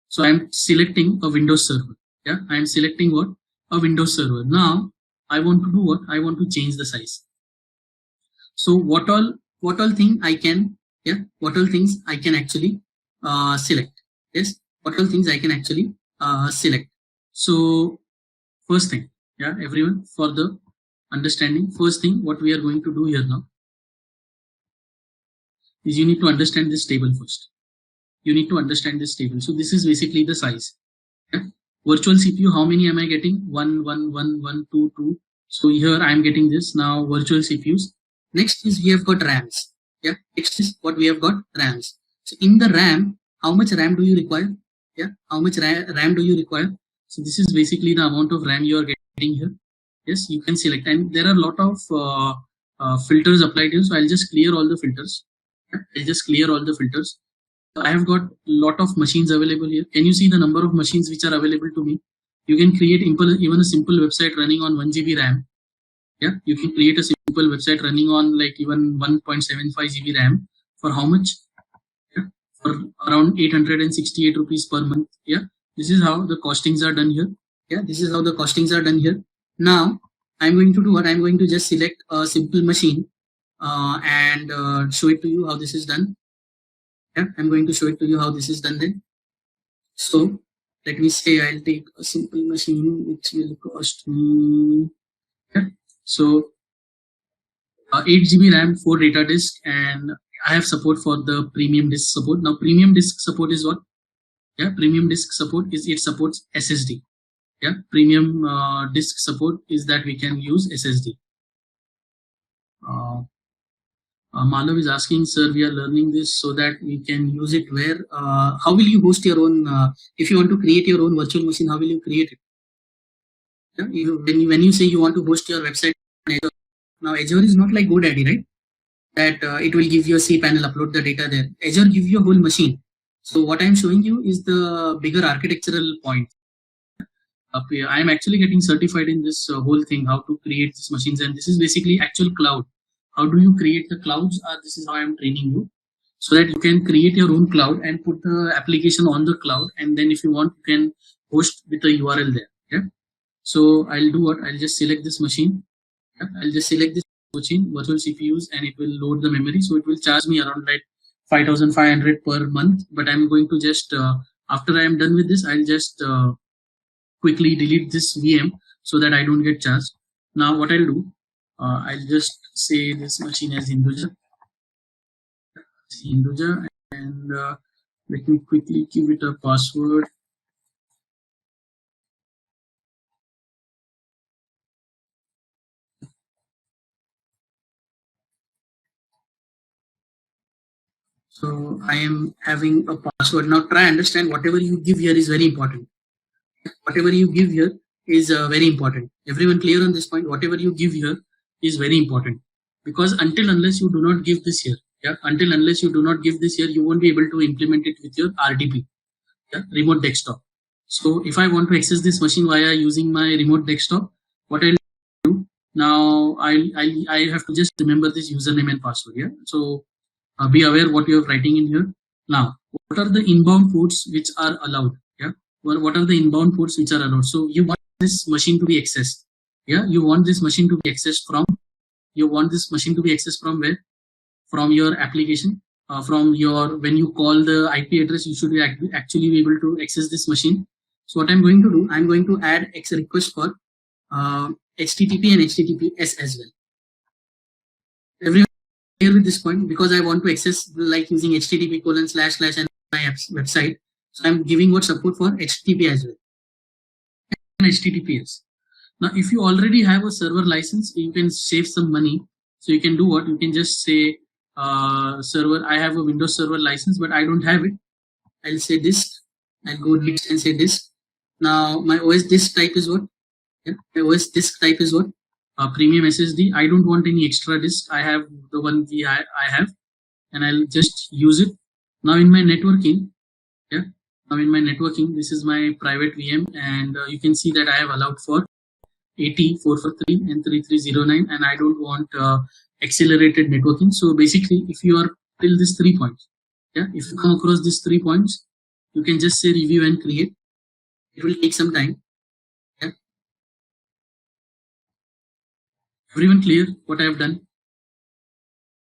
So I'm selecting a Windows server. Yeah, I'm selecting what? A Windows server. Now I want to do what? I want to change the size. So what all thing I can, yeah, what all things I can actually select. Yes, what all things I can actually select. So first thing, yeah, everyone, for the understanding, first thing what we are going to do here now is you need to understand this table first. You need to understand this table. So this is basically the size. Yeah? Virtual CPU, how many am I getting? 1, 1, 1, 1, 2, 2. So here I am getting this. Now virtual CPUs. Next is we have got RAMs. Yeah. Next is what we have got RAMs. So in the RAM, how much RAM do you require? Yeah. How much RAM do you require? So this is basically the amount of RAM you are getting here. Yes, you can select, and there are a lot of filters applied here. So I'll just clear all the filters. I'll just clear all the filters. I have got a lot of machines available here. Can you see the number of machines which are available to me? You can create even a simple website running on 1 GB RAM. Yeah, you can create a simple website running on like even 1.75 GB RAM for how much? Yeah, for around 868 rupees per month. Yeah, this is how the costings are done here. Yeah, this is how the costings are done here. Now I'm going to do what? I'm going to just select a simple machine and show it to you how this is done. Yeah, I'm going to show it to you how this is done then. So let me say I'll take a simple machine which will cost me. Yeah. So 8 GB RAM, 4 data disk, and I have support for the premium disk support. Now premium disk support is what? Yeah, premium disk support is it supports SSD. Yeah, premium disk support is that we can use SSD. Malav is asking, sir, we are learning this so that we can use it where? How will you host your own? If you want to create your own virtual machine, how will you create it? Yeah? When you say you want to host your website on Azure, now Azure is not like GoDaddy, right? That it will give you a cPanel, upload the data there. Azure gives you a whole machine. So what I'm showing you is the bigger architectural point. I am actually getting certified in this whole thing, how to create these machines, and this is basically actual cloud. How do you create the clouds? This is how I am training you, so that you can create your own cloud and put the application on the cloud, and then if you want, you can host with a URL there. Yeah. So I'll do what? I'll just select this machine. Yeah? I'll just select this machine, virtual CPUs, and it will load the memory. So it will charge me around like 5,500 per month. But I'm going to just after I am done with this, I'll just quickly delete this VM so that I don't get charged. Now what I'll do, I'll just say this machine as Hinduja, and let me quickly give it a password. So I am having a password. Now try understand, whatever you give here is very important. Whatever you give here is very important. Everyone clear on this point? Whatever you give here is very important, because until unless you do not give this here, yeah, until unless you do not give this here, you won't be able to implement it with your RDP, yeah, remote desktop. So if I want to access this machine via using my remote desktop, what I'll do now, I have to just remember this username and password. Yeah, so be aware what you are writing in here. Now, what are the inbound ports which are allowed? Yeah, well, what are the inbound ports which are allowed? So you want this machine to be accessed. Yeah, you want this machine to be accessed from. You want this machine to be accessed from where? From your application. From your, when you call the IP address, you should be actually be able to access this machine. So what I'm going to do, I'm going to add X request for HTTP and HTTPS as well. Everyone clear with this point? Because I want to access like using http:// and my website. So I'm giving what support for HTTP as well and HTTPS. Now, if you already have a server license, you can save some money. So you can do what? You can just say server. I have a Windows Server license, but I don't have it. I'll say disk. I'll go next and say disk. Now my OS disk type is what? Yeah, my OS disk type is what? Premium SSD. I don't want any extra disk. I have the one I have, and I'll just use it. Now in my networking, yeah. Now in my networking, this is my private VM, and you can see that I have allowed for 80, 443 and 3309, and I don't want accelerated networking. So basically, if you are till these 3 points, yeah, if you come across these 3 points, you can just say review and create. It will take some time. Yeah. Everyone clear what I have done?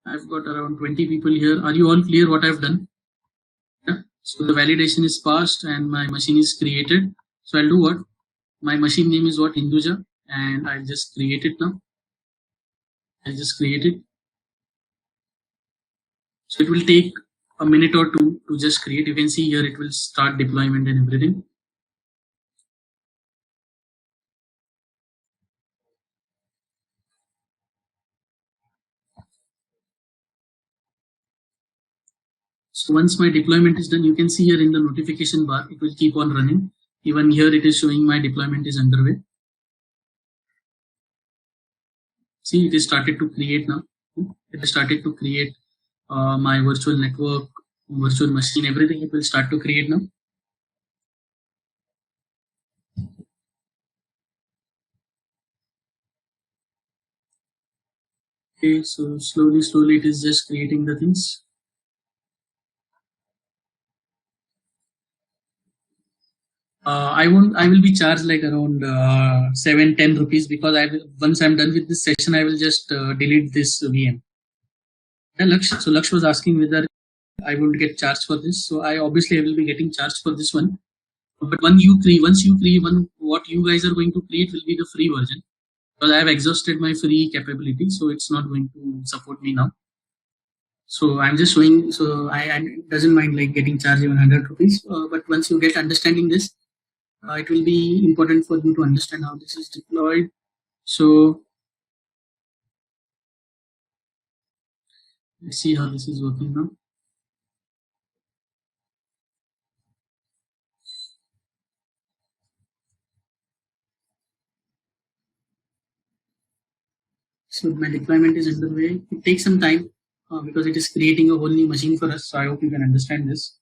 I've got around 20 people here. Are you all clear what I've done? Yeah. So the validation is passed and my machine is created. So I'll do what? My machine name is what? Hinduja, and I'll just create it now. I'll just create it. So it will take a minute or two to just create. You can see here it will start deployment and everything. So once my deployment is done, you can see here in the notification bar, it will keep on running. Even here it is showing my deployment is underway. See, it is started to create now. It has started to create my virtual network, virtual machine, everything it will start to create now. Okay, so slowly it is just creating the things. I will be charged like around 7-10 rupees, because once I'm done with this session, I will just delete this VM. Yeah, so Laksh was asking whether I will get charged for this. So I will be getting charged for this one. But once you create what you guys are going to create will be the free version, because I have exhausted my free capability, so it's not going to support me now. So I'm just showing. So I doesn't mind like getting charged even 100 rupees. But once you get understanding this, it will be important for you to understand how this is deployed. So let's see how this is working now. So my deployment is underway. It takes some time because it is creating a whole new machine for us. So I hope you can understand this.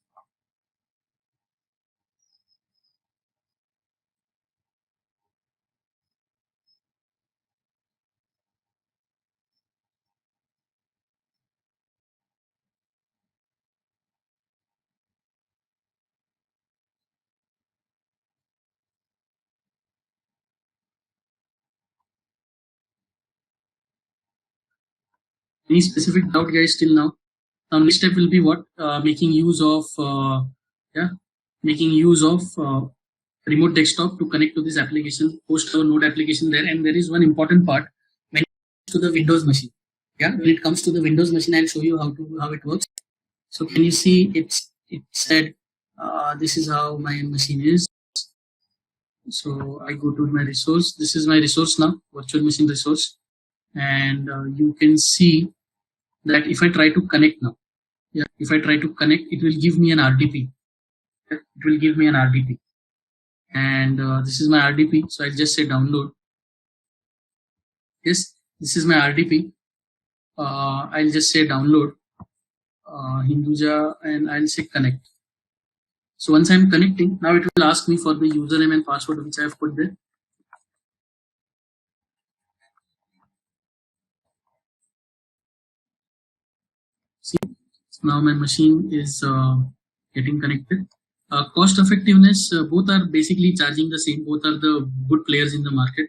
Any specific doubt, guys, till now? Now, next step will be what? Making use of remote desktop to connect to this application, host our node application there. And there is one important part when it comes to the Windows machine. Yeah, when it comes to the Windows machine, I'll show you how it works. So can you see it said this is how my machine is. So I go to my resource. This is my resource now, virtual machine resource. And you can see that if I try to connect now, yeah, if I try to connect, it will give me an RDP. It will give me an RDP. And this is my RDP. So I'll just say download. Yes, this is my RDP. I'll just say download Hinduja and I'll say connect. So once I'm connecting, now it will ask me for the username and password which I have put there. See, now my machine is getting connected. Cost effectiveness, both are basically charging the same. Both are the good players in the market.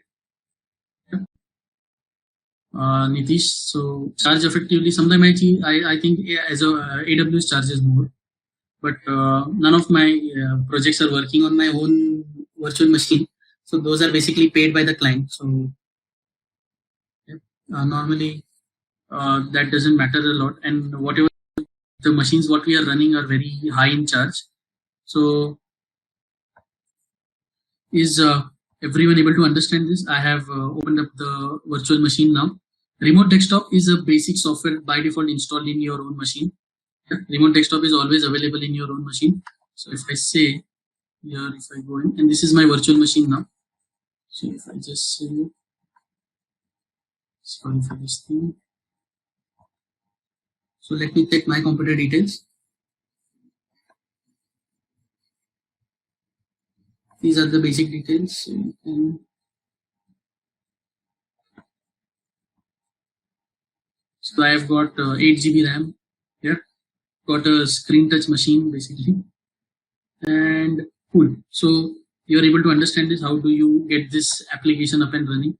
Nitish, so charge effectively. Sometimes I think as AWS charges more, but none of my projects are working on my own virtual machine. So those are basically paid by the client. So normally that doesn't matter a lot. And whatever the machines what we are running are very high in charge. So is everyone able to understand this? I have opened up the virtual machine now. Remote desktop is a basic software by default installed in your own machine. Remote desktop is always available in your own machine. So if I say here, if I go in, and this is my virtual machine now. So if I just say, sorry for this thing. So let me check my computer details. These are the basic details. So I have got 8 GB RAM. Yeah, got a screen touch machine basically, and cool. So you are able to understand this. How do you get this application up and running?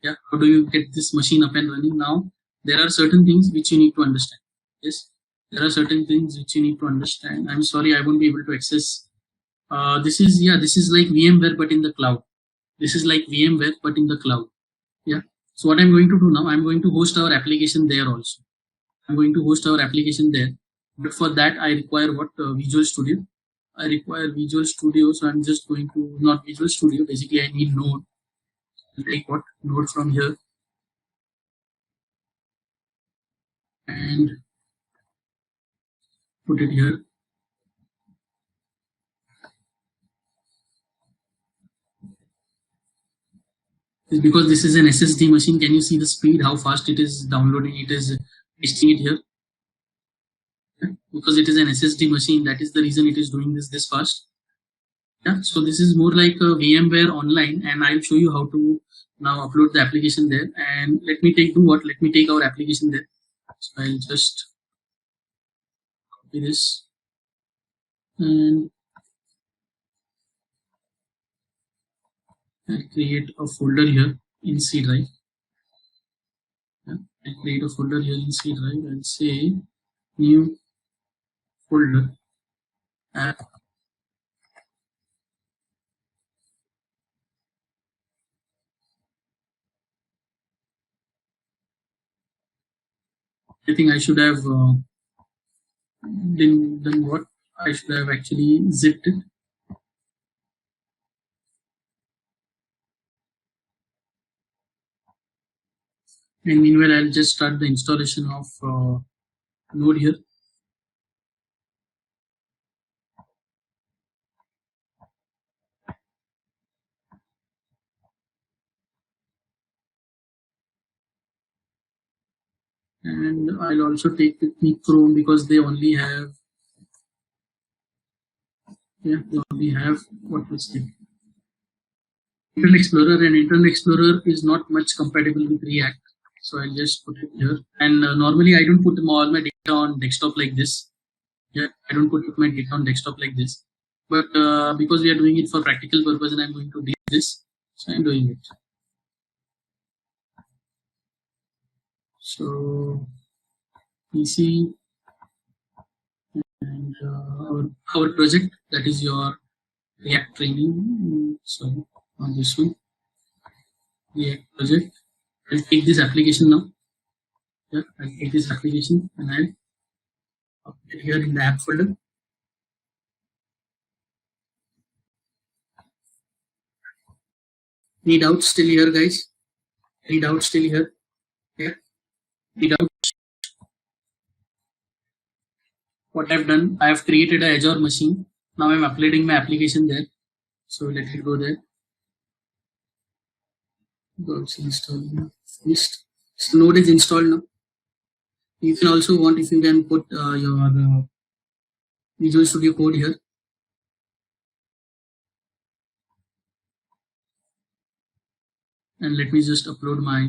Yeah, how do you get this machine up and running? Now there are certain things which you need to understand. Yes, there are certain things which you need to understand. I'm sorry, I won't be able to access. This is like VMware but in the cloud. This is like VMware but in the cloud. Yeah. So what I'm going to do now, I'm going to host our application there also. I'm going to host our application there. But for that, I require what? Visual Studio. I require Visual Studio. So I'm just going to, not Visual Studio, basically I need Node. I'll take what? Node from here. And put it here. It's because this is an SSD machine. Can you see the speed, how fast it is downloading? It is pasting it here. Because it is an SSD machine, that is the reason it is doing this fast. Yeah, so this is more like a VMware online, and I'll show you how to now upload the application there. And let me take our application there. So I'll just copy this and I'll create a folder here in C drive. Yeah, I'll create a folder here in C drive and say new folder app. I think I should have done what I should have actually zipped it. And meanwhile, I'll just start the installation of Node here. And I'll also take with me Chrome because they only have, what was it? Internet Explorer, and Internet Explorer is not much compatible with React. So I'll just put it here. And normally I don't put all my data on desktop like this. Yeah, I don't put my data on desktop like this. But because we are doing it for practical purpose and I'm going to do this, so I'm doing it. So PC and our project, that is your React training. Sorry, on this one. React project. I'll take this application now. Yeah, I'll take this application and I'll update here in the app folder. Any doubts still here, guys? Any doubts still here? Yeah. Any doubts? What I've done, I have created a Azure machine. Now I'm uploading my application there. So let it go there. Go install now. Finished. So Node is installed now. You can also want if you can put your Visual Studio Code here. And let me just upload my.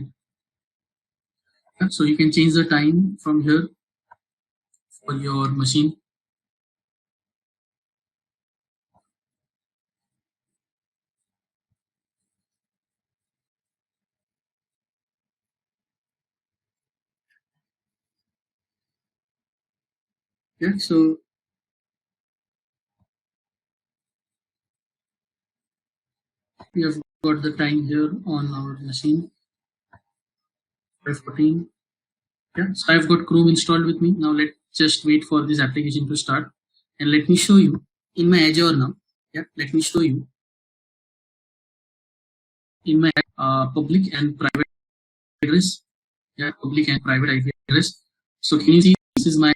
So you can change the time from here for your machine. Yeah, so we have got the time here on our machine. 5:14. Yeah, so I've got Chrome installed with me. Now let's just wait for this application to start. And let me show you in my Azure now. Yeah, let me show you in my public and private address. Yeah, public and private IP address. So can you see this is my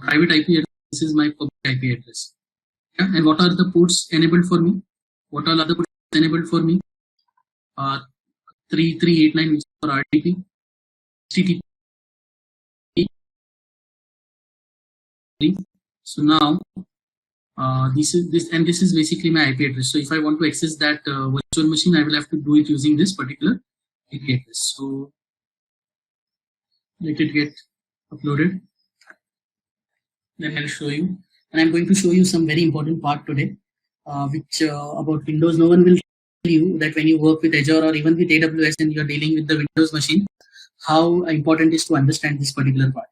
private IP address, this is my public IP address. Yeah, and what are the ports enabled for me? What all other ports enabled for me? 3389 which is for RDP, HTTP. So now this is basically my IP address. So if I want to access that virtual machine, I will have to do it using this particular IP address. So let it get uploaded. Then I'll show you, and I'm going to show you some very important part today, which about Windows. No one will tell you that when you work with Azure or even with AWS and you're dealing with the Windows machine, how important is to understand this particular part.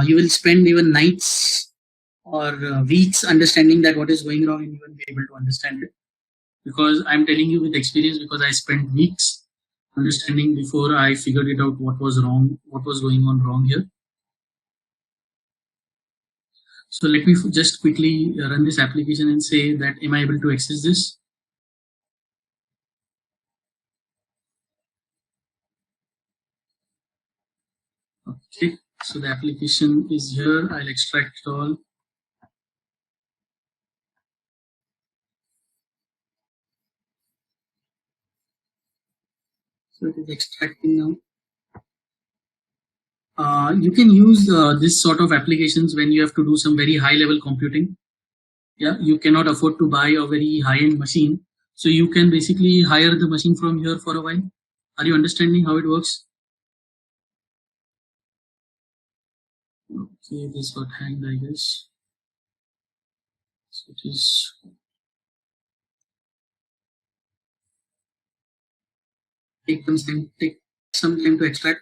You will spend even nights or weeks understanding that what is going wrong, and you will be able to understand it. Because I'm telling you with experience, because I spent weeks understanding before I figured it out what was wrong, what was going on wrong here. So let me just quickly run this application and say that am I able to access this? Okay, so the application is here. I'll extract it all. So it is extracting now. You can use this sort of applications when you have to do some very high level computing. Yeah, you cannot afford to buy a very high end machine. So you can basically hire the machine from here for a while. Are you understanding how it works? Okay, this got hanged, I guess. So it is. Take some time to extract.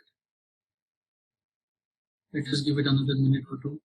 Let us give it another minute or two.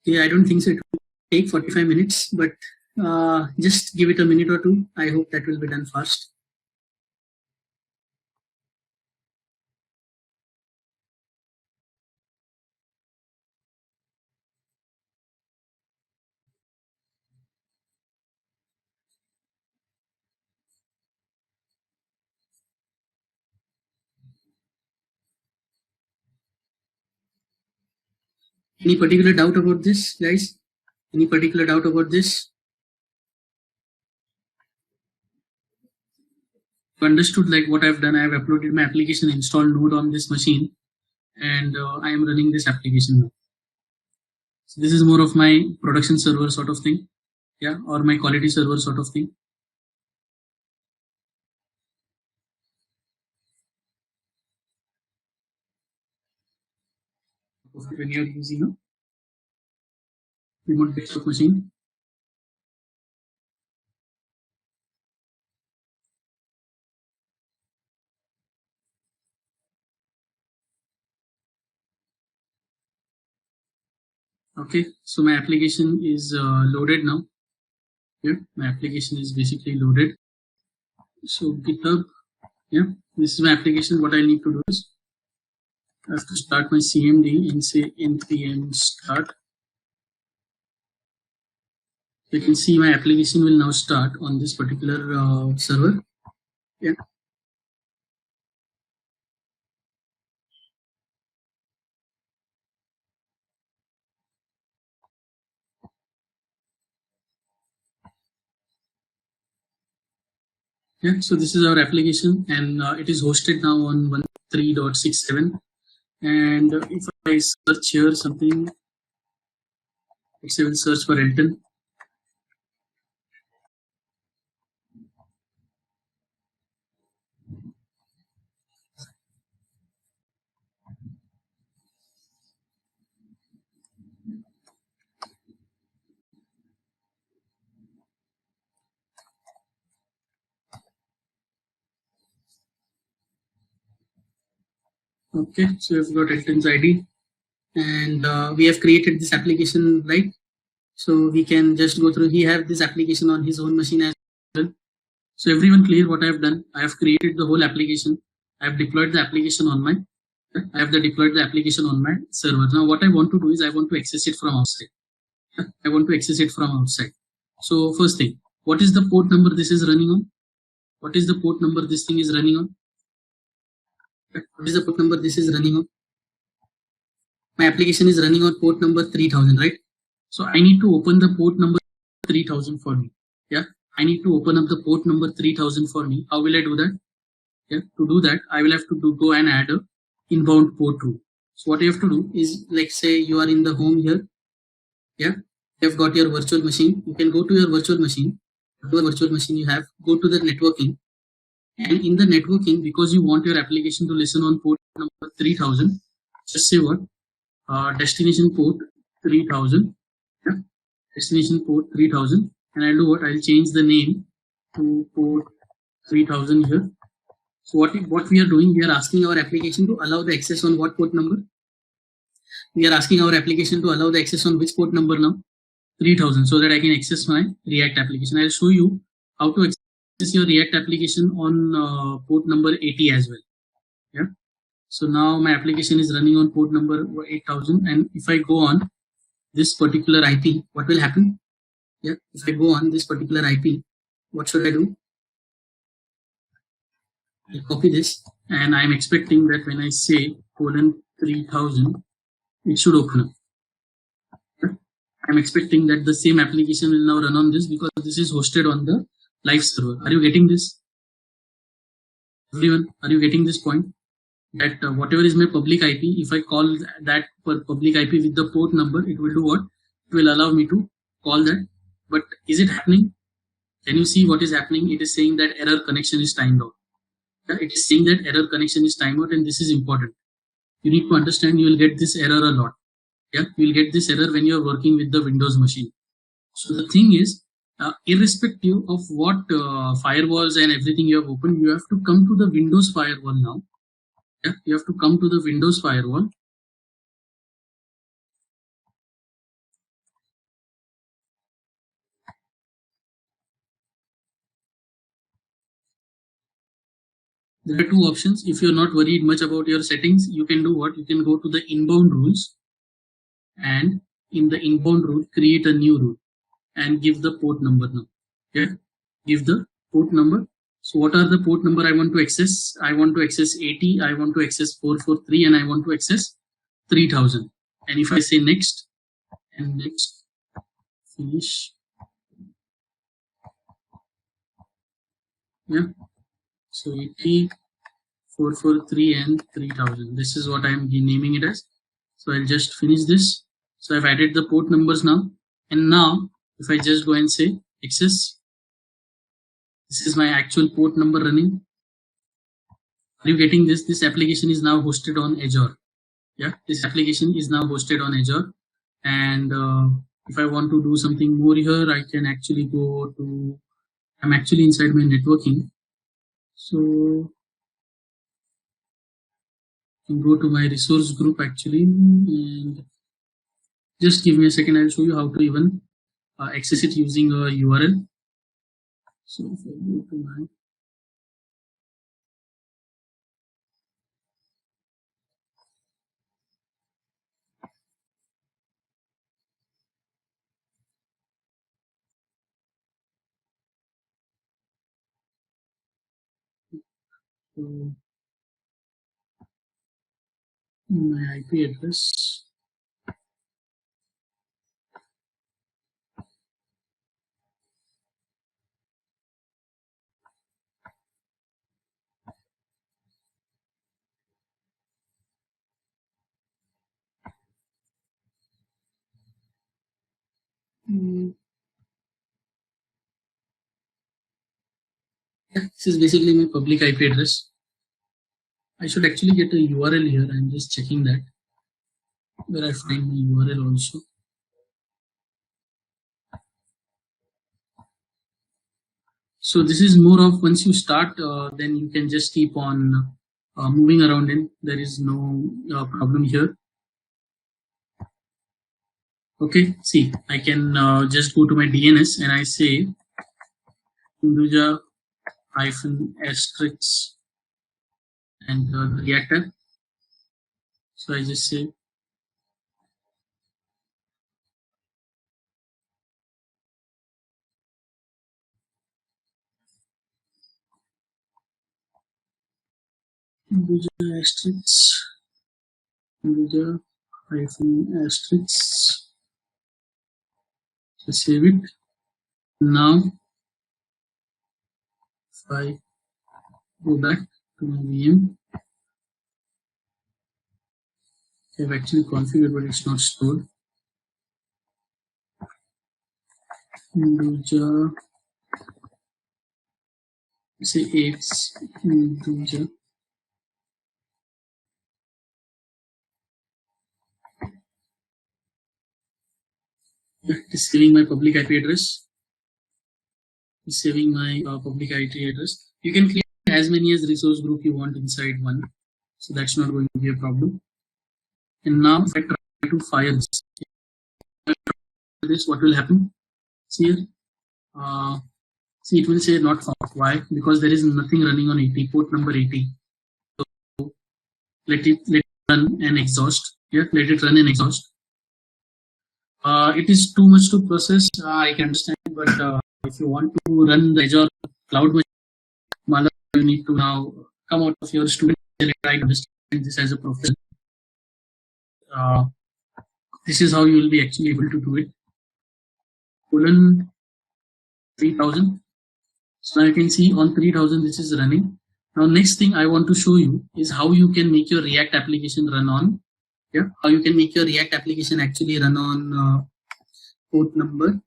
Yeah, I don't think so. It will take 45 minutes, but just give it a minute or two. I hope that will be done fast. Any particular doubt about this, guys? Any particular doubt about this? understood like what I've done. I've uploaded my application, installed Node on this machine, and I am running this application now. So this is more of my production server sort of thing, yeah, or my quality server sort of thing. When you're using a remote desktop machine. Okay, so my application is loaded now. Here, my application is basically loaded. So GitHub, yeah, this is my application. What I need to do is I have to start my CMD and say npm start. You can see my application will now start on this particular server. Yeah. Yeah, so this is our application, and it is hosted now on 1.3.67. And if I search here something, let's say we'll search for Elton. Okay, so we've got Elton's ID, and we have created this application, right? So we can just go through. He have this application on his own machine as well. So everyone clear what I have done? I have created the whole application. I have deployed the application on my. I have deployed the application on my server. Now what I want to do is I want to access it from outside. I want to access it from outside. So first thing, what is the port number this is running on? What is the port number this thing is running on? What is the port number this is running on? My application is running on port number 3000, right? So I need to open the port number 3000 for me. Yeah, I need to open up the port number 3000 for me. How will I do that? Yeah, to do that, I will have to go and add a inbound port rule. So what you have to do is, like, say you are in the home here. Yeah, you've got your virtual machine. You can go to your virtual machine. Whatever virtual machine you have, go to the networking. And in the networking, because you want your application to listen on port number 3000, just say what? Destination port 3000. Yeah, destination port 3000. And I'll do what? I'll change the name to port 3000 here. So what we are doing, we are asking our application to allow the access on what port number? We are asking our application to allow the access on which port number now? 3000, so that I can access my React application. I'll show you how to access your React application on port number 80 as well. Yeah. So now my application is running on port number 8000, and if I go on this particular IP, what will happen? Yeah. If I go on this particular IP, what should I do? I'll copy this, and I'm expecting that when I say colon 3000, it should open up. I'm expecting that the same application will now run on this because this is hosted on the live server. Are you getting this? Everyone, are you getting this point? That whatever is my public IP, if I call that public IP with the port number, it will do what? It will allow me to call that. But is it happening? Can you see what is happening? It is saying that error connection is timed out. It is saying that error connection is timed out, and this is important. You need to understand you will get this error a lot. Yeah, you will get this error when you are working with the Windows machine. So the thing is, irrespective of what firewalls and everything you have opened, you have to come to the Windows firewall now. Yeah, you have to come to the Windows firewall. There are two options. If you're not worried much about your settings, you can do what? You can go to the inbound rules, and in the inbound rule, create a new rule and give the port number now. Yeah, give the port number. So what are the port number I want to access? I want to access 80, I want to access 443, and I want to access 3000. And if I say next and next, finish. Yeah. So 80, 443 and 3000. This is what I am naming it as. So I'll just finish this. So I've added the port numbers now. And now if I just go and say access, this is my actual port number running. Are you getting this? This application is now hosted on Azure. Yeah, this application is now hosted on Azure. And if I want to do something more here, I can actually go to, I'm actually inside my networking. So I can go to my resource group actually, and just give me a second. I'll show you how to even access it using a URL. So if I go to my my IP address. This is basically my public IP address. I should actually get a URL here. I'm just checking that where I find my URL also. So this is more of once you start, then you can just keep on moving around in. There is no problem here. Okay, see, I can just go to my DNS and I say Hinduja -asterisk and the reactor. So I just say Hinduja -asterisk. So save it. Now if I go back to my VM, I've actually configured but it's not stored. Hinduja, say X Hinduja. It is saving my public IP address. It's saving my public IP address. You can create as many as resource group you want inside one, so that's not going to be a problem. And now if I try to fire this, what will happen? See here, see it will say not found. Why? Because there is nothing running on 80, port number 80. So let it run and exhaust. Yeah, let it run and exhaust. It is too much to process. I can understand, but if you want to run the Azure cloud machine, you need to now come out of your student and try to understand this as a profession. This is how you will be actually able to do it. Colon 3000. So now you can see on 3000 this is running. Now next thing I want to show you is how you can make your React application run on. Yeah, how you can make your React application actually run on port number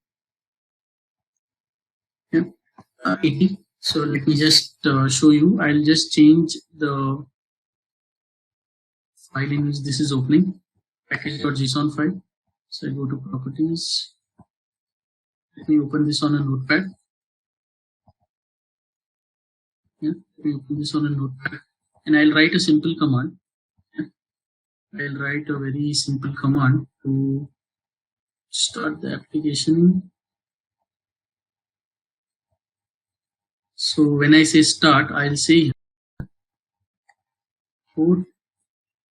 80. So let me just show you. I'll just change the file in which this is opening, package.json file. So I go to properties. Let me open this on a notepad. Yeah, let me open this on a notepad. And I'll write a simple command. Yeah. I'll write a very simple command to start the application. So when I say start, I'll say port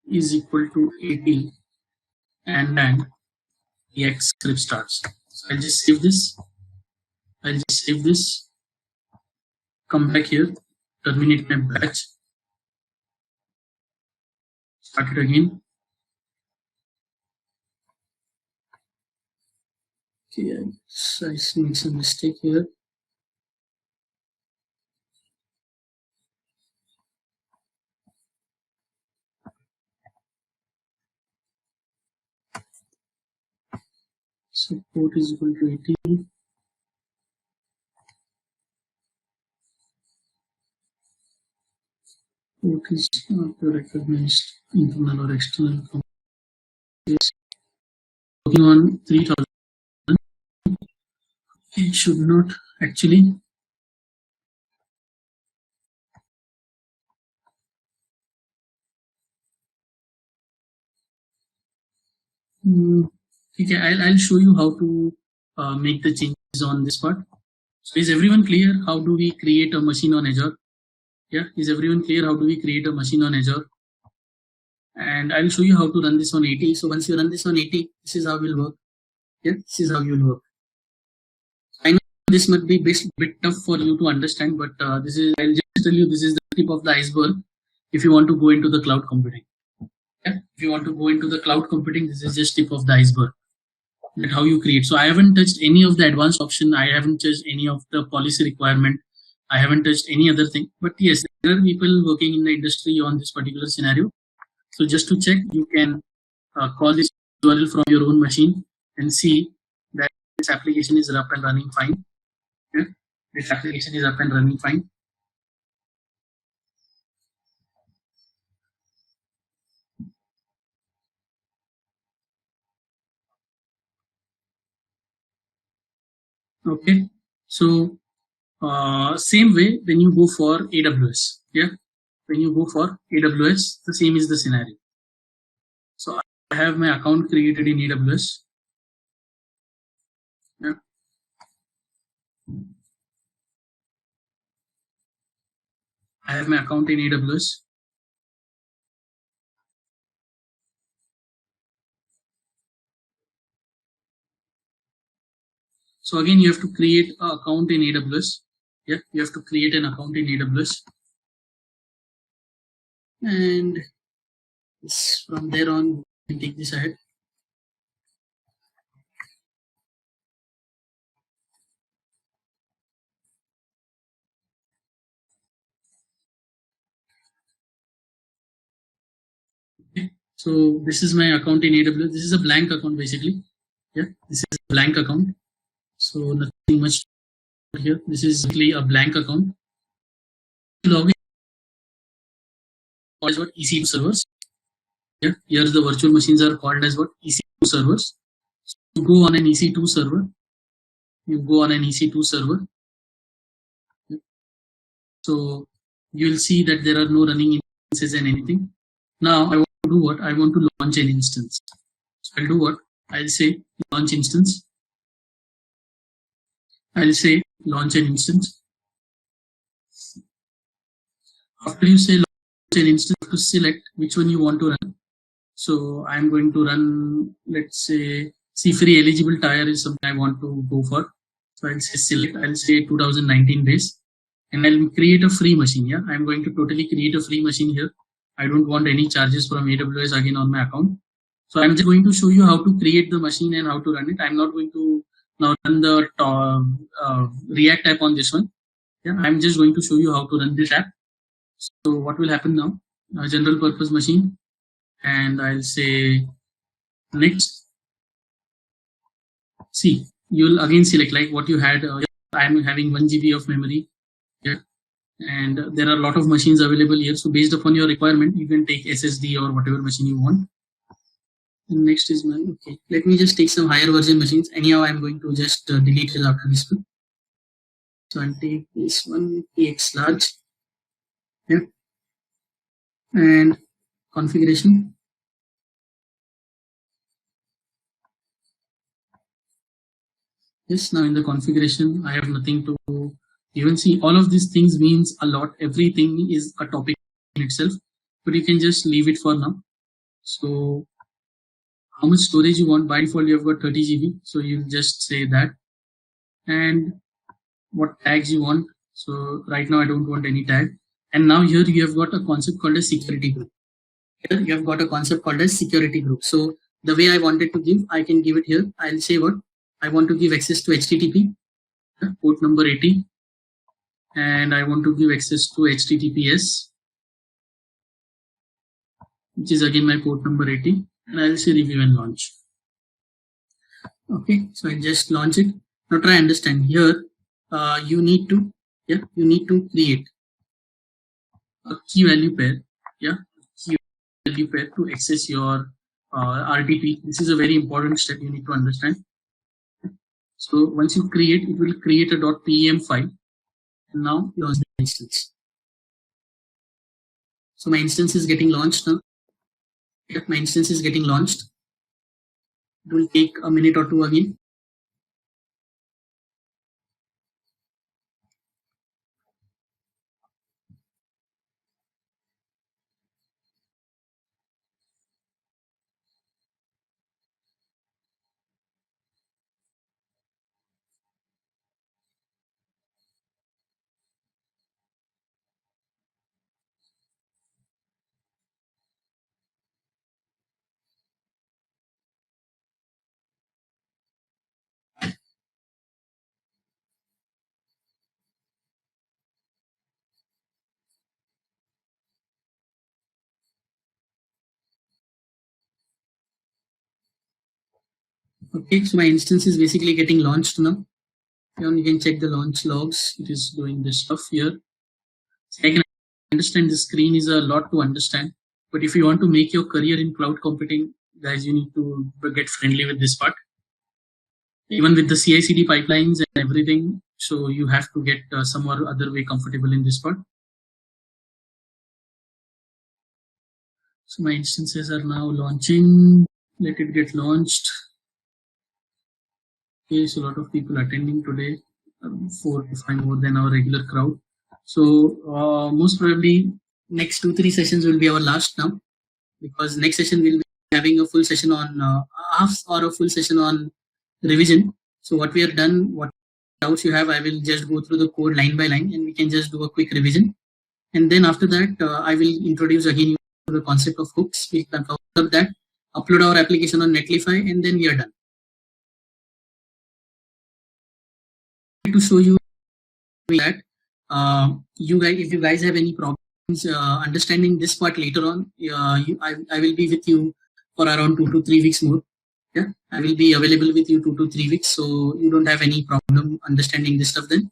is equal to 80 and then React script starts. So I'll just save this. Come back here, terminate my batch, start it again. Okay, I made some mistake here. So port is equal to 80. Port is not recognized internal or external. Working on 3000. It should not actually. Okay, I'll show you how to make the changes on this part. So is everyone clear? How do we create a machine on Azure? Yeah, is everyone clear? How do we create a machine on Azure? And I'll show you how to run this on 80. So once you run this on 80, this is how it will work. Yeah, this is how you will work. I know this might be bit tough for you to understand, but this is, I'll just tell you, this is the tip of the iceberg if you want to go into the cloud computing. Yeah, if you want to go into the cloud computing, this is just tip of the iceberg. That how you create. So I haven't touched any of the advanced option. I haven't touched any of the policy requirement. I haven't touched any other thing. But yes, there are people working in the industry on this particular scenario. So just to check, you can call this URL from your own machine and see that this application is up and running fine. Yeah? This application is up and running fine. Okay. So same way when you go for AWS. Yeah. When you go for AWS, the same is the scenario. So I have my account created in AWS. Yeah. I have my account in AWS. So again, you have to create an account in AWS. Yeah, you have to create an account in AWS. And from there on, you can take this ahead. Okay. So this is my account in AWS. This is a blank account basically. Yeah, this is a blank account. So nothing much here. This is basically a blank account. Login is what EC2 servers. Yeah, here the virtual machines are called as what EC2 servers. So you go on an EC2 server. You go on an EC2 server. So you will see that there are no running instances and anything. Now I want to do what? I want to launch an instance. So I'll do what? I'll say launch instance. I'll say launch an instance. After you say launch an instance, you have to select which one you want to run. So I'm going to run, let's say, C-free eligible tire is something I want to go for. So I'll say select, I'll say 2019 base, and I'll create a free machine. Yeah, I'm going to totally create a free machine here. I don't want any charges from AWS again on my account. So I'm just going to show you how to create the machine and how to run it. I'm not going to now run the React app on this one. Yeah, I'm just going to show you how to run this app. So what will happen now? A general purpose machine, and I'll say next. See, you'll again select like what you had. I'm having 1 GB of memory. Yeah, and there are a lot of machines available here. So based upon your requirement, you can take SSD or whatever machine you want. And next is my, okay, let me just take some higher version machines. Anyhow, I'm going to just delete it after this one. So I'll take this one, PX large. Yeah. And configuration. Yes, now in the configuration, I have nothing to even see. All of these things means a lot. Everything is a topic in itself, but you can just leave it for now. So how much storage you want? By default, you have got 30 GB. So you just say that. And what tags you want. So right now I don't want any tag. And now here you have got a concept called a security group. Here you have got a concept called as security group. So the way I wanted to give, I can give it here. I'll say what? I want to give access to HTTP, port number 80. And I want to give access to HTTPS, which is again my port number 80. And I'll say review and launch. Okay, so I just launch it. Now try understand here. You need to create a key value pair. Yeah, key value pair to access your RDP. This is a very important step you need to understand. So once you create, it will create a .pem file. And now launch the instance. So my instance is getting launched now. If my instance is getting launched, it will take a minute or two again. Okay, so my instance is basically getting launched now. And you can check the launch logs. It is doing this stuff here. So I can understand the screen is a lot to understand. But if you want to make your career in cloud computing, guys, you need to get friendly with this part. Even with the CI/CD pipelines and everything, so you have to get some or other way comfortable in this part. So my instances are now launching. Let it get launched. Okay, so a lot of people attending today, 4 to 5 more than our regular crowd. So most probably next 2-3 sessions will be our last now, because next session we'll be having a full session on half or a full session on revision. So what we have done, what doubts you have, I will just go through the code line by line and we can just do a quick revision. And then after that, I will introduce again the concept of hooks. We can cover that, upload our application on Netlify, and then we are done. To show you that you guys, if you guys have any problems understanding this part later on, I will be with you for around 2 to 3 weeks more. Yeah, I will be available with you 2 to 3 weeks, so you don't have any problem understanding this stuff. Then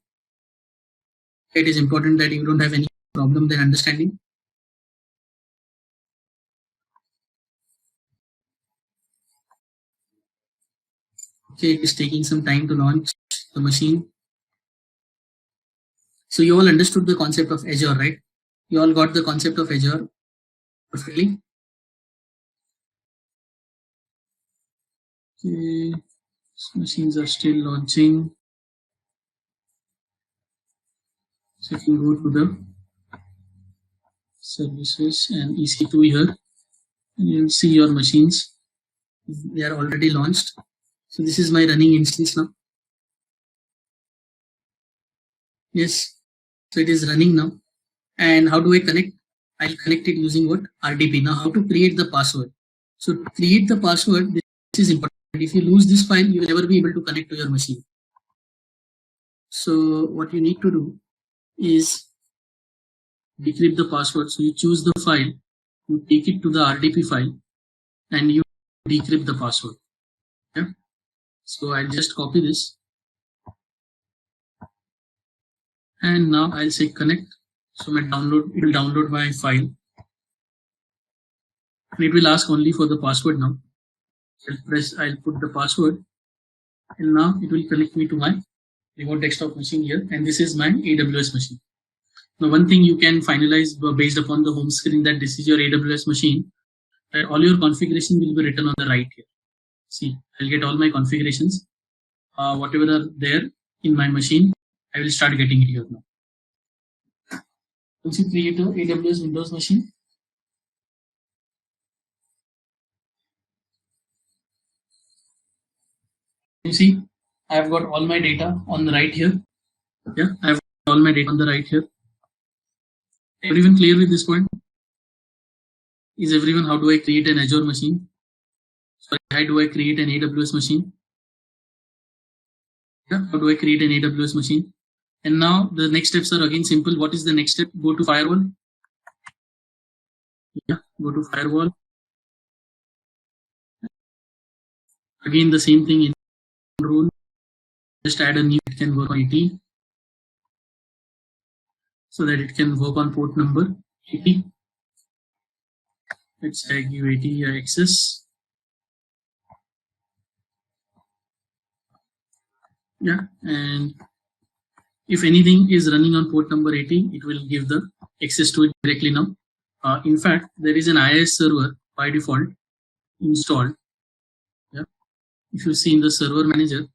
it is important that you don't have any problem then understanding. Okay, it is taking some time to launch the machine. So you all understood the concept of Azure, right? You all got the concept of Azure perfectly. Okay, machines are still launching. So if you go to the services and EC2 here, and you'll see your machines. They are already launched. So this is my running instance now. Yes, so it is running now. And how do I connect? I'll connect it using what? RDP. Now how to create the password? So to create the password, this is important. If you lose this file, you will never be able to connect to your machine. So what you need to do is decrypt the password. So you choose the file, you take it to the RDP file, and you decrypt the password. Yeah. So I'll just copy this, and now I'll say connect. So my it will download my file. And it will ask only for the password now. I'll put the password, and now it will connect me to my remote desktop machine here, and this is my AWS machine. Now one thing you can finalize based upon the home screen that this is your AWS machine, that all your configuration will be written on the right here. See, I'll get all my configurations, whatever are there in my machine, I will start getting it here now. Once you create a AWS Windows machine, you see I've got all my data on the right here. Yeah, I've got all my data on the right here. Everyone clear with this point? Is everyone, how do I create an Azure machine? Sorry, how do I create an AWS machine? Yeah, how do I create an AWS machine? And now the next steps are again simple. What is the next step? Go to firewall. Yeah, go to firewall. Again, the same thing. just add a new, it can work on 80, so that it can work on port number 80. Let's give 80 access. Yeah, and if anything is running on port number 80, it will give the access to it directly now. In fact, there is an IIS server by default installed. Yeah, if you see in the server manager.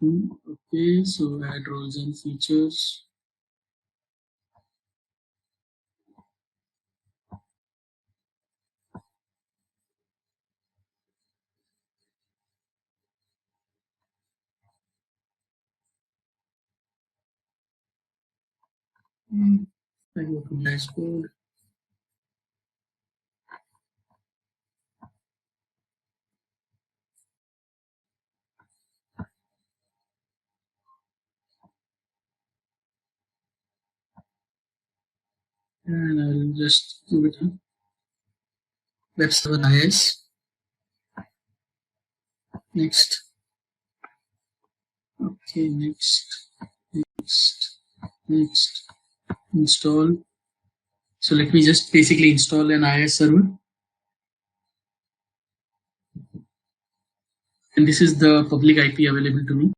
Okay, so add roles and features. I go to dashboard. And I'll just give it a web server IIS. Next. Okay, next. Install. So let me just basically install an IIS server. And this is the public IP available to me.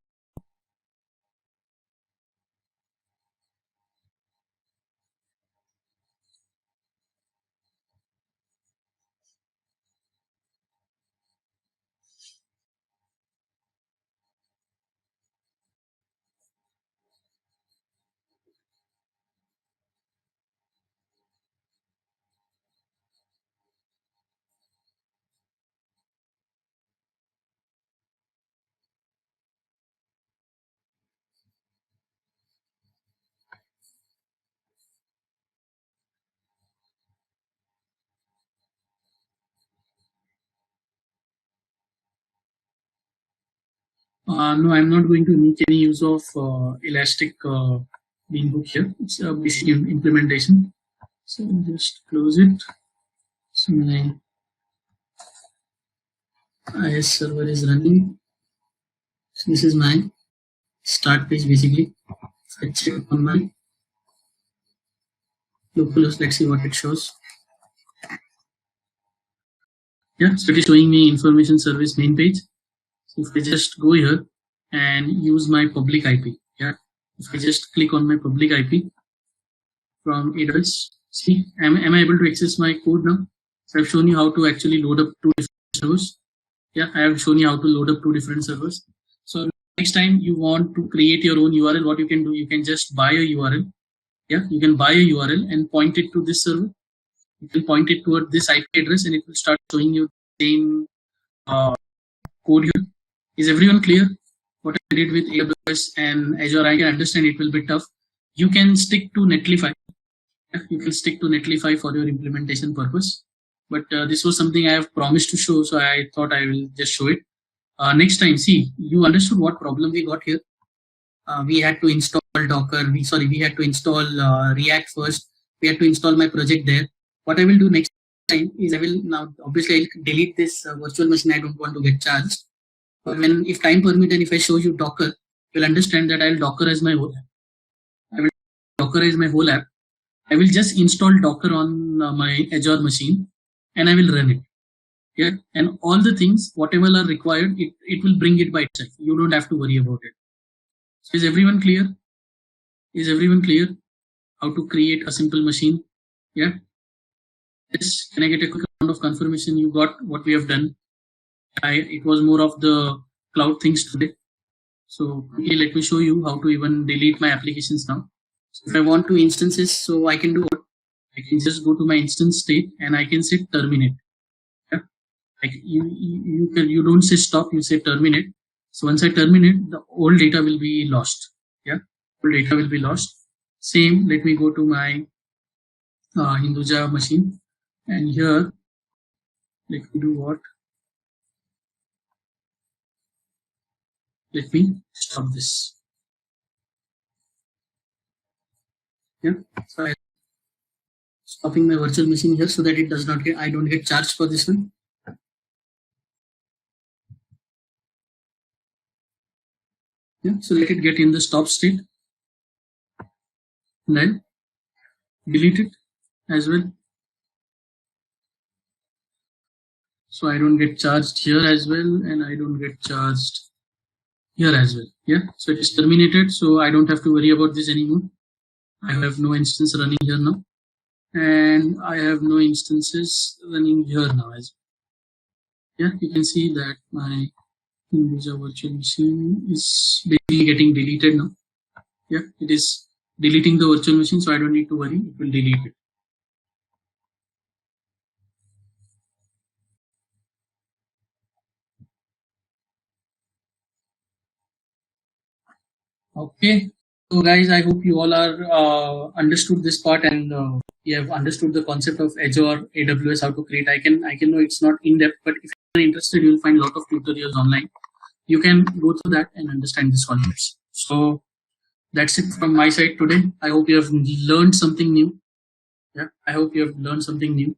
No, I'm not going to make any use of Elastic Beanbook here. It's a basic implementation. So I'll just close it. So my IIS server is running. So this is my start page basically. I check on my localhost. Let's see what it shows. Yeah, so it is showing me information service main page. So if I just go here and use my public IP, yeah, if I just click on my public IP from AWS, see, am I able to access my code now? So I've shown you how to actually load up two different servers. Yeah, I have shown you how to load up two different servers. So next time you want to create your own URL, what you can do, you can just buy a URL. Yeah, you can buy a URL and point it to this server. You can point it toward this IP address and it will start showing you the same code here. Is everyone clear? What I did with AWS and Azure, I can understand it will be tough. You can stick to Netlify. You can stick to Netlify for your implementation purpose. But this was something I have promised to show, so I thought I will just show it. Next time, see, you understood what problem we got here. We had to install Docker. We had to install React first. We had to install my project there. What I will do next time is I will now, obviously, I'll delete this virtual machine. I don't want to get charged. But if time permit and if I show you Docker, you'll understand that I'll Dockerize my whole app. I will Dockerize my whole app. I will just install Docker on my Azure machine and I will run it. Yeah, and all the things, whatever are required, it will bring it by itself. You don't have to worry about it. So is everyone clear? Is everyone clear how to create a simple machine? Yeah. Yes. Can I get a quick round of confirmation? You got what we have done. It was more of the cloud things today. So quickly, let me show you how to even delete my applications now. So if I want to instances, so I can do what? I can just go to my instance state and I can say terminate. Yeah? Like you don't say stop, you say terminate. So once I terminate, the old data will be lost. Yeah, old data will be lost. Same, let me go to my Hinduja machine and here let me do what? Let me stop this. Yeah, so I'm stopping my virtual machine here so that it does not get, I don't get charged for this one. Yeah, so let it get in the stop state, and then delete it as well. So I don't get charged here as well, and I don't get charged here as well. Yeah, so it is terminated, so I don't have to worry about this anymore. I have no instance running here now, and I have no instances running here now as well. Yeah, you can see that my user virtual machine is basically getting deleted now. Yeah, it is deleting the virtual machine, so I don't need to worry, it will delete it. Okay, so guys, I hope you all are understood this part, and you have understood the concept of Azure, AWS, how to create. I can know it's not in depth, but if you're interested, you'll find a lot of tutorials online. You can go through that and understand these concepts. So that's it from my side today. I hope you have learned something new. Yeah, I hope you have learned something new.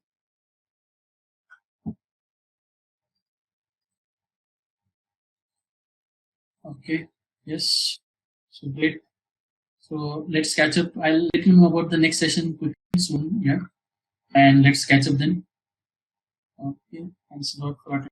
Okay, yes, so great. So let's catch up. I'll let you know about the next session quickly soon. Yeah, and let's catch up then. Okay, thanks a lot for